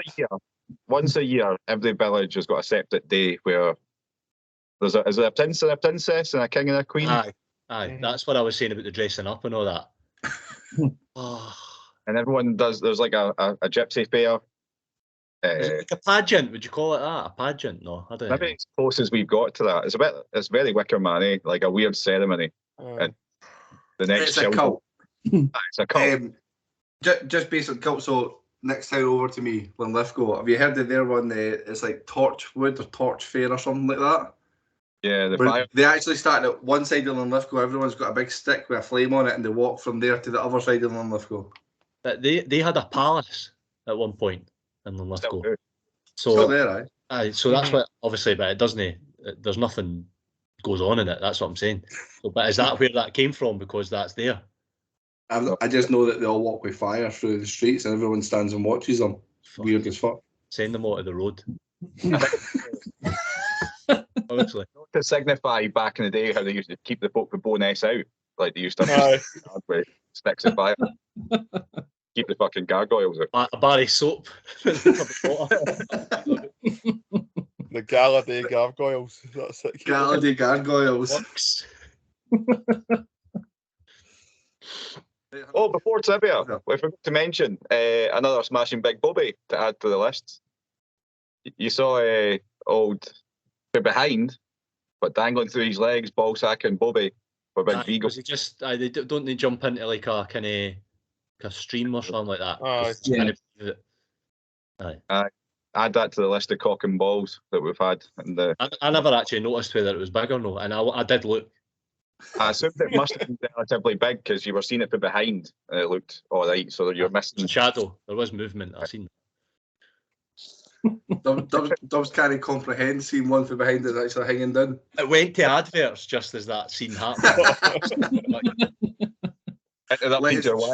Once a year, every village has got a separate day where is there a prince and a princess and a king and a queen? Aye. That's what I was saying about the dressing up and all that. And everyone does. There's like a gypsy fair. Like a pageant? Would you call it that? A pageant? No, I don't know. Maybe it's close as we've got to that. It's very Wicker Man-y, like a weird ceremony. And the next it's a cult. It's a cult. Just basic cult. So next town over to me, Linlithgow. Have you heard of their one? It's like Torchwood or Torch Fair or something like that. Yeah, they actually started at one side of Linlithgow. Everyone's got a big stick with a flame on it, and they walk from there to the other side of Linlithgow. But they had a palace at one point in Linlithgow. Still there, aye. So that's what, obviously, but it doesn't. There's nothing goes on in it. That's what I'm saying. So, but is that where that came from? Because that's there. I just know that they all walk with fire through the streets, and everyone stands and watches them. Weird as fuck. Send them out of the road. Honestly. to signify back in the day how they used to keep the folk with bonus out. Like they used to with sticks of fire. Keep the fucking gargoyles out. A bar of soap. The Gallaudet gargoyles. That's it. Gallaudet gargoyles. Works. Oh, before trivia, we forgot to mention another smashing big Bobby to add to the list. You saw old from behind, but dangling through his legs, ball sacking Bobby for Big Vigo. Was he just? Don't they jump into like a kind of a stream or something like that? Add that to the list of cock and balls that we've had. I never actually noticed whether it was big or not, and I did look. I assumed it must have been relatively big because you were seeing it from behind and it looked all right. So you're missing shadow. There was movement. I seen. Dubs can't comprehend seeing one from behind that's actually hanging down. It went to adverts just as that scene happened.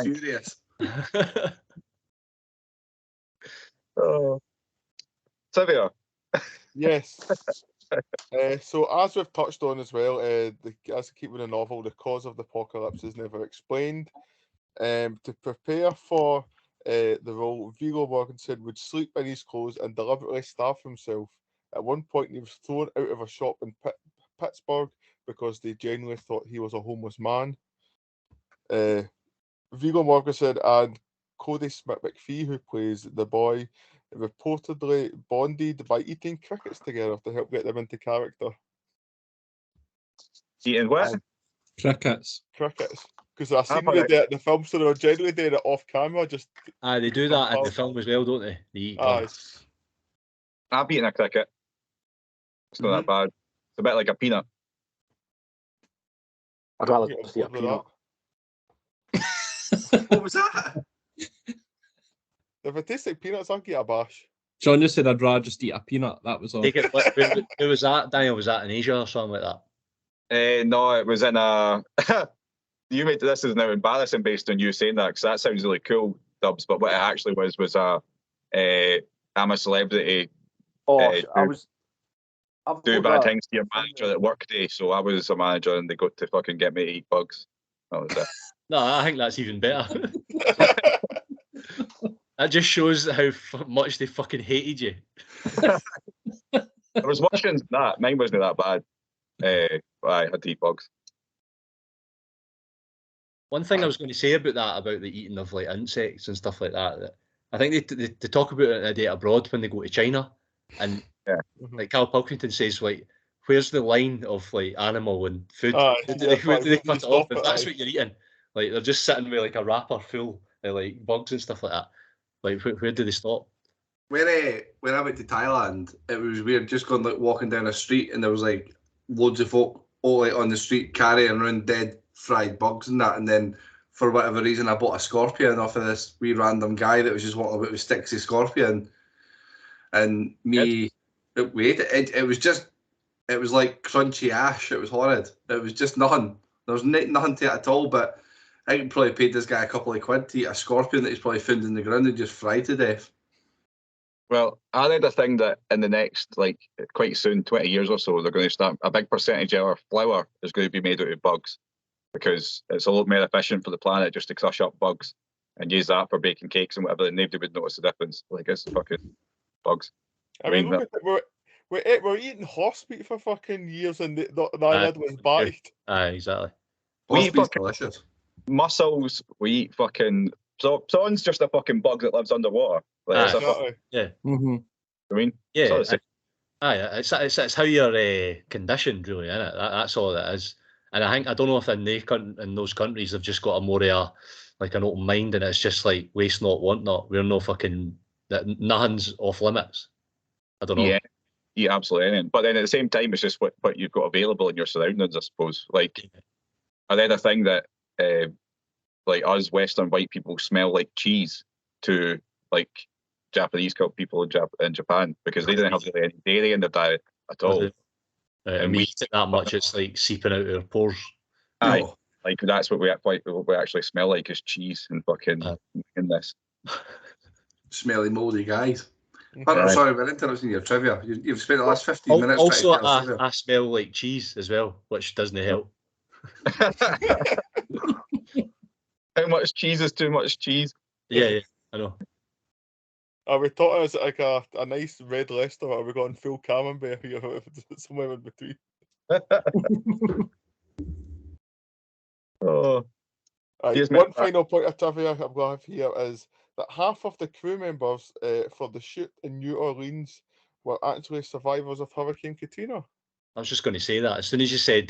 Furious. Trivia. Yes. So as we've touched on as well, as keeping the novel, the cause of the apocalypse is never explained. To prepare for the role, Viggo Mortensen would sleep in his clothes and deliberately starve himself. At one point, he was thrown out of a shop in Pittsburgh because they genuinely thought he was a homeless man. Viggo Mortensen and Cody Smith McPhee, who plays the boy, reportedly bonded by eating crickets together to help get them into character. Eating what? Crickets. Because I seen them do it in the film, so they were generally doing it off camera. Just they do that in the film as well, don't they? They eat I've eaten a cricket. It's not that bad. It's a bit like a peanut. I'd rather see a peanut. What was that? If it tastes like peanuts, I'll get a bash. John just said I'd rather just eat a peanut. That was all. Who was that, Daniel? Was that in Asia or something like that? No, it was in a... You made this is now embarrassing based on you saying that, because that sounds really cool, Dubs, but what it actually was I'm a celebrity. Do bad things to your manager at work day, so I was a manager and they got to fucking get me to eat bugs. That was it. No, I think that's even better. That just shows how much they fucking hated you. I was watching that. Mine wasn't that bad. I had to eat bugs. One thing I was going to say about the eating of like insects and stuff like that I think they talk about it in A Day Abroad when they go to China, and like Carl Pilkington says, like, where's the line of like animal and food? Where do they cut it off? If that's what you're eating, like they're just sitting with like a wrapper full of like bugs and stuff like that. Like where do they stop? When I went to Thailand, it was weird. Just going like walking down a street and there was like loads of folk all like on the street carrying around dead fried bugs and that, and then for whatever reason I bought a scorpion off of this wee random guy that was just walking about with sticks of scorpion, and me it was like crunchy ash. It was horrid. It was just nothing. There was nothing to it at all. But I could probably paid this guy a couple of quid to eat a scorpion that he's probably found in the ground and just fried to death. Well, I read a thing that in the next, like, quite soon, 20 years or so, they're going to start, a big percentage of our flour is going to be made out of bugs, because it's a lot more efficient for the planet just to crush up bugs and use that for baking cakes and whatever, and nobody would notice the difference. Like, it's fucking bugs. I mean, look at we're eating horse meat for fucking years, and the eyelid was baked. Exactly. We eat fucking delicious. Mussels, we eat fucking... Prawn's just a fucking bug that lives underwater. Like, yeah. Mm-hmm. I mean, yeah. It's how you're conditioned, really, isn't it? That's all it is. And I don't know if in those countries they've just got a more like an open mind, and it's just like waste not, want not. We're no fucking nothing's off limits. I don't know. Yeah, absolutely anything. But then at the same time, it's just what you've got available in your surroundings, I suppose. Like, I read a thing that like us Western white people smell like cheese to like Japanese people in Japan, because they didn't have really any dairy in their diet at all. And we eat it that much, it's like seeping out our pores. Aye, like that's what we actually smell like is cheese and fucking in this. Smelly, mouldy guys. Hunter, sorry, we're interrupting your trivia. You've spent the last 15 minutes also, trying to tell us trivia. I smell like cheese as well, which doesn't help. How much cheese is too much cheese? Yeah, I know. Are we talking as like a nice red Leicester, or are we going full camembert here? Somewhere in between. Oh. One final point of trivia I'm going to have here is that half of the crew members for the shoot in New Orleans were actually survivors of Hurricane Katrina. I was just going to say that. As soon as you said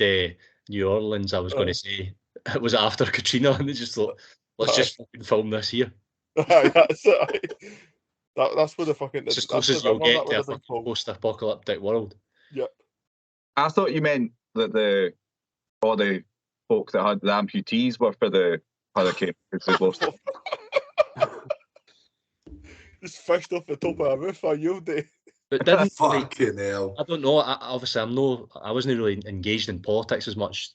New Orleans, I was going to say it was after Katrina, and they just thought, let's just fucking film this here. That's where the fucking... It's as close as you'll get to a fucking post-apocalyptic world. Yep. I thought you meant that all the folk that had the amputees were for the hurricane. Just fished off the top of a roof, are you, Dave? But didn't fucking hell. I don't know. Obviously, I wasn't really engaged in politics as much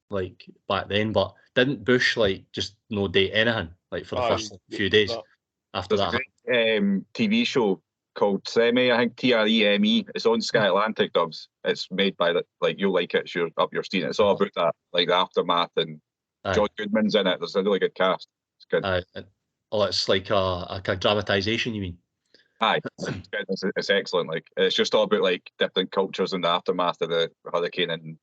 like back then. But didn't Bush just no date anything for the first few days after that? TV show called Semi, I think TREME. It's on Sky Atlantic dubs. It's made by you'll like it. You're up your street. It's all about that, like the aftermath, and John Goodman's in it. There's a really good cast. It's good. It's like a dramatization. You mean? Aye, it's excellent. It's just all about different cultures in the aftermath of the hurricane in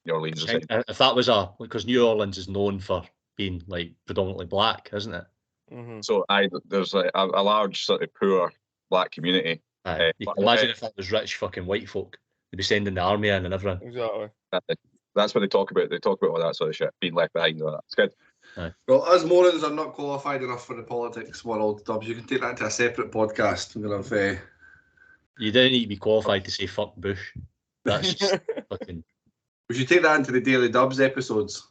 New Orleans. If that was because New Orleans is known for being predominantly black, isn't it? Mm-hmm. So there's a large sort of poor black community. You can imagine if that was rich fucking white folk, they'd be sending the army in and everything. Exactly. That's what they talk about. They talk about all that sort of shit, being left behind and all that. It's good. Well, us Morons are not qualified enough for the politics world, Dubs. You can take that to a separate podcast. I'm gonna have, You don't need to be qualified to say fuck Bush. That's just fucking... We should take that into the Daily Dubs episodes.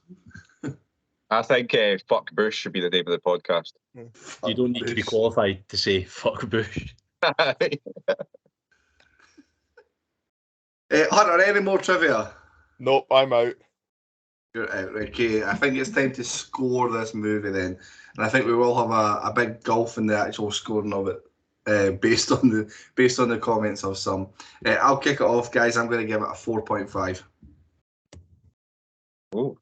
I think fuck Bush should be the name of the podcast. You don't need to be qualified to say fuck Bush. Hunter, any more trivia? Nope, I'm out. You're out. Okay, I think it's time to score this movie then, and I think we will have a big gulf in the actual scoring of it, based on the comments of some. I'll kick it off, guys. I'm going to give it a 4.5. Oh,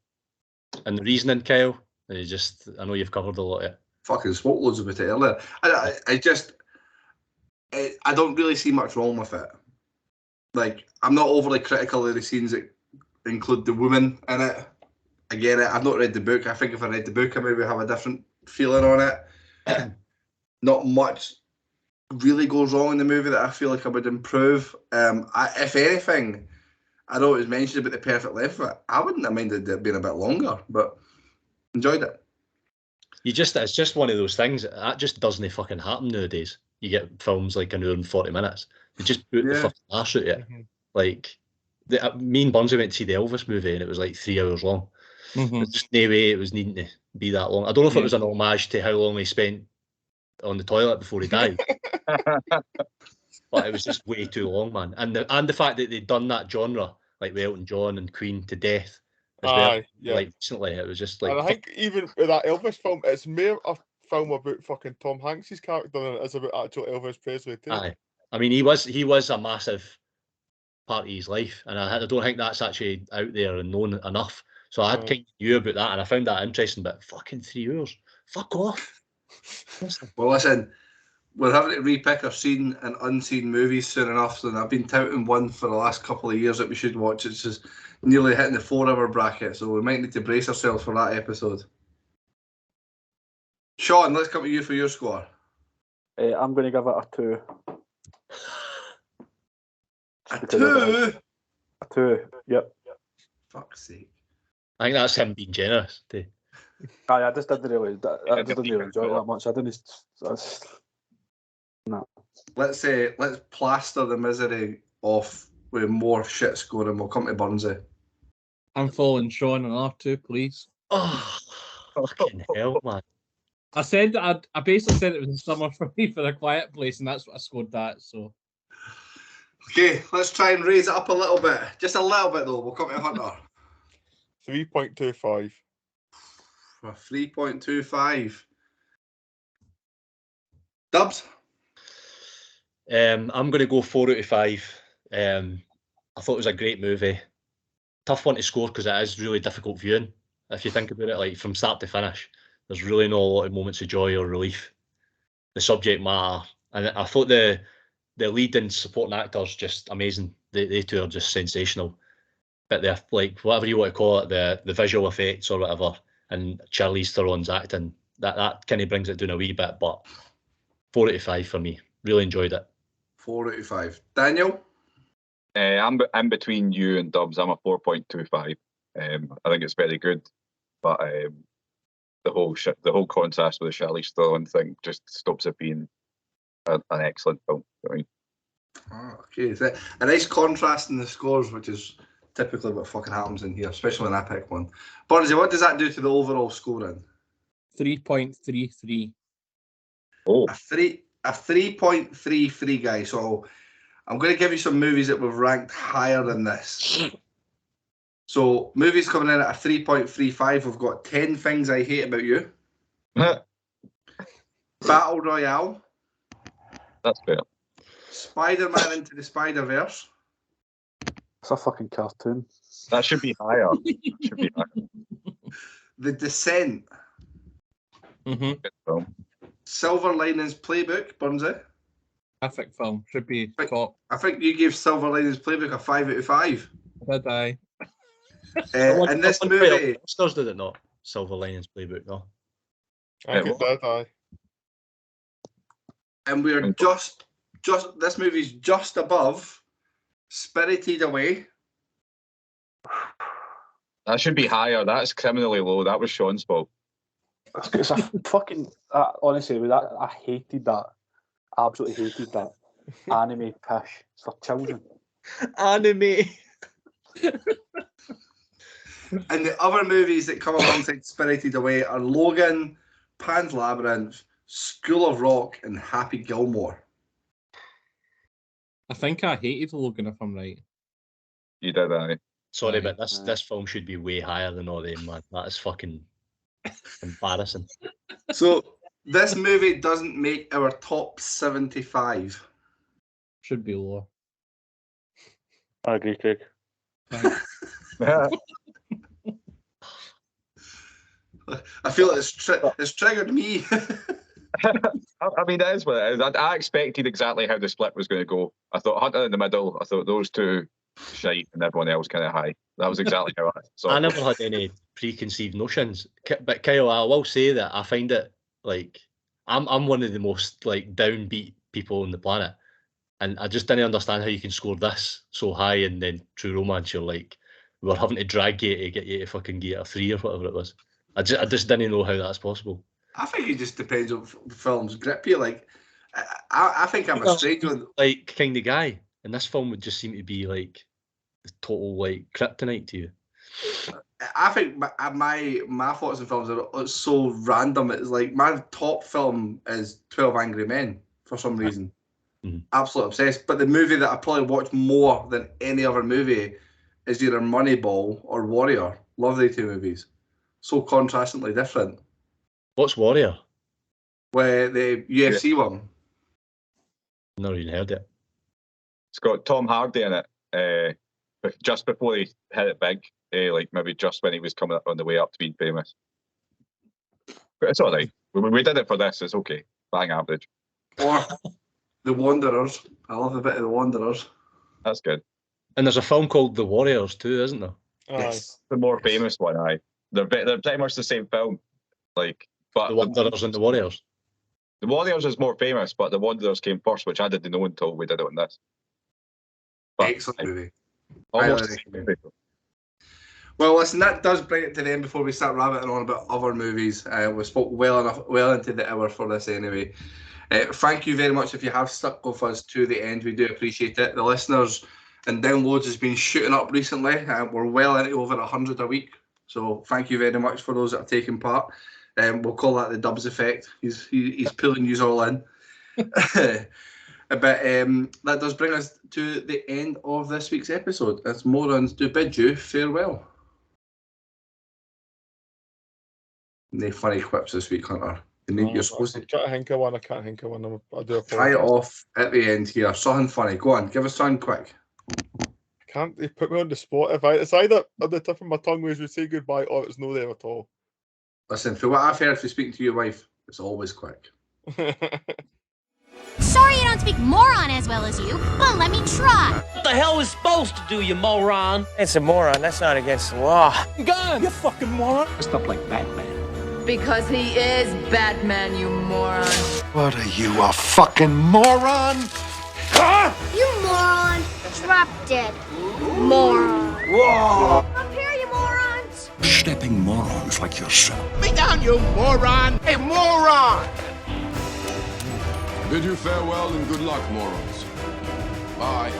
and the reasoning, Kyle? I know you've covered a lot of it. Fucking spoke loads about it earlier. I don't really see much wrong with it. I'm not overly critical of the scenes that include the woman in it. I get it. I've not read the book. I think if I read the book, I maybe have a different feeling on it. Not much really goes wrong in the movie that I feel like I would improve. If anything, I know it was mentioned about the perfect length of it. I wouldn't have minded it being a bit longer, but enjoyed it. It's just one of those things that just doesn't fucking happen nowadays. You get films like an hour and 40 minutes. They just put the fucking arse out of it. Mm-hmm. Me and Bunzy went to see the Elvis movie and it was 3 hours long. Mm-hmm. There's just no way it was needing to be that long. I don't know if it was an homage to how long he spent on the toilet before he died. But it was just way too long, man. And the fact that they'd done that genre, with Elton John and Queen to death, as well. Recently, it was just And I think even with that Elvis film, it's more a film about fucking Tom Hanks's character than it is about actual Elvis Presley too. Aye. I mean, he was a massive part of his life, and I don't think that's actually out there and known enough. So I kind of knew about that, and I found that interesting. But fucking 3 hours, fuck off. Well, listen, we're having to repick our seen and unseen movies soon enough, and I've been touting one for the last couple of years that we should watch. It's just nearly hitting the 4-hour bracket, so we might need to brace ourselves for that episode. Sean, let's come to you for your score. I'm going to give it a 2. A 2? A 2, yep. Fuck's sake. I think that's him being generous too. I just didn't really enjoy it that much. I didn't. No. Let's plaster the misery off with more shit scoring. We'll come to Burnsy. I'm following Sean on R2, please. Oh, fucking hell, man. I basically said it was a summer for me for The Quiet Place, and that's what I scored that. So. Okay, let's try and raise it up a little bit. Just a little bit though. We'll come to Hunter. 3.25. 3.25. Dubs? I'm going to go 4 out of 5. I thought it was a great movie. Tough one to score because it is really difficult viewing. If you think about it, like from start to finish, there's really not a lot of moments of joy or relief. The subject matter, and I thought the lead and supporting actors just amazing. They two are just sensational. But they're like whatever you want to call it, the visual effects or whatever, and Charlize Theron's acting, that kind of brings it down a wee bit. But 4 out of 5 for me. Really enjoyed it. 4 out of 5. Daniel? I'm in between you and Dubs. I'm a 4.25. I think it's very good, but the whole contrast with the Charlize Theron thing just stops it being an excellent film. You know what I mean? Oh, okay, is that a nice contrast in the scores, which is typically what fucking happens in here, especially when I pick one. Bonzi, what does that do to the overall scoring? 3.33. Oh, a 3.33, guys. So I'm going to give you some movies that we've ranked higher than this. So movies coming in at a 3.35. We've got 10 Things I Hate About You. Battle Royale. That's fair. Spider-Man Into the Spider-Verse. It's a fucking cartoon. That should be higher. The Descent. Mm-hmm. Good film. Silver Linings Playbook, Burnsy. Perfect film. Should be top. I think you gave Silver Linings Playbook a 5 out of 5. Did I? And this movie... Oscars did it not? Silver Linings Playbook, no? I think it did, aye. And we're just this movie's just above Spirited Away. That should be higher. That's criminally low. That was Sean's fault. It's a fucking... honestly, I hated that. Absolutely hated that. Anime pish. It's for children. Anime. And the other movies that come alongside Spirited Away are Logan, Pan's Labyrinth, School of Rock, and Happy Gilmore. I think I hated Logan, if I'm right. You did, aye. Sorry, but this film should be way higher than all them, man. That is fucking embarrassing. So this movie doesn't make our top 75. Should be lower. I agree, Craig. I feel it's triggered me. I mean, that is what it is. I expected exactly how the split was going to go. I thought Hunter in the middle. I thought those two shite and everyone else kind of high. That was exactly how I saw it. I never had any preconceived notions. But Kyle, I will say that I find it like I'm one of the most like downbeat people on the planet, and I just didn't understand how you can score this so high and then True Romance you're like we're having to drag you to get you to fucking get a 3 or whatever it was. I just didn't know how that's possible. I think it just depends on films grip you. Like, I think I'm a strange one. Like, kind of guy. And this film would just seem to be like the total like kryptonite to you. I think my thoughts on films are so random. It's like my top film is 12 Angry Men for some reason. Mm-hmm. Absolutely obsessed. But the movie that I probably watch more than any other movie is either Moneyball or Warrior. Love the two movies. So contrastingly different. What's Warrior? Where the UFC one. Never even heard it. It's got Tom Hardy in it. Just before he hit it big, like maybe just when he was coming up on the way up to being famous. But it's all right. We did it for this. It's okay. Bang average. Or The Wanderers. I love a bit of The Wanderers. That's good. And there's a film called The Warriors too, isn't there? Yes. The more famous one, aye. They're pretty much the same film. Like, but The Wanderers and The Warriors. The Warriors is more famous, but The Wanderers came first, which I didn't know until we did it on this. But, excellent movie. Almost. Well, listen, that does bring it to the end before we start rabbiting on about other movies. We spoke well into the hour for this anyway. Thank you very much if you have stuck with us to the end. We do appreciate it. The listeners and downloads has been shooting up recently. We're well into over 100 a week. So thank you very much for those that have taken part. We'll call that the Dubs effect. He's pulling you all in. But that does bring us to the end of this week's episode. As Morons do bid you farewell. No funny quips this week, Hunter. You're supposed to try to think of one. I can't think of one. I do try it off at the end here. Something funny. Go on, give us something quick. Can't they put me on the spot? It's either on the tip of my tongue as we say goodbye, or it's no there at all. Listen, for what I've heard from speaking to your wife, it's always quick. Sorry I don't speak moron as well as you, but let me try. What the hell is supposed to do, you moron? It's a moron. That's not against the law. Gun! You fucking moron! Stuff like Batman. Because he is Batman, you moron. What are you, a fucking moron? You moron. Drop dead. Moron. Whoa! Up here, you morons. Stepping morons like yourself. Me down, you moron! Hey, moron! Bid you farewell and good luck, morons. Bye.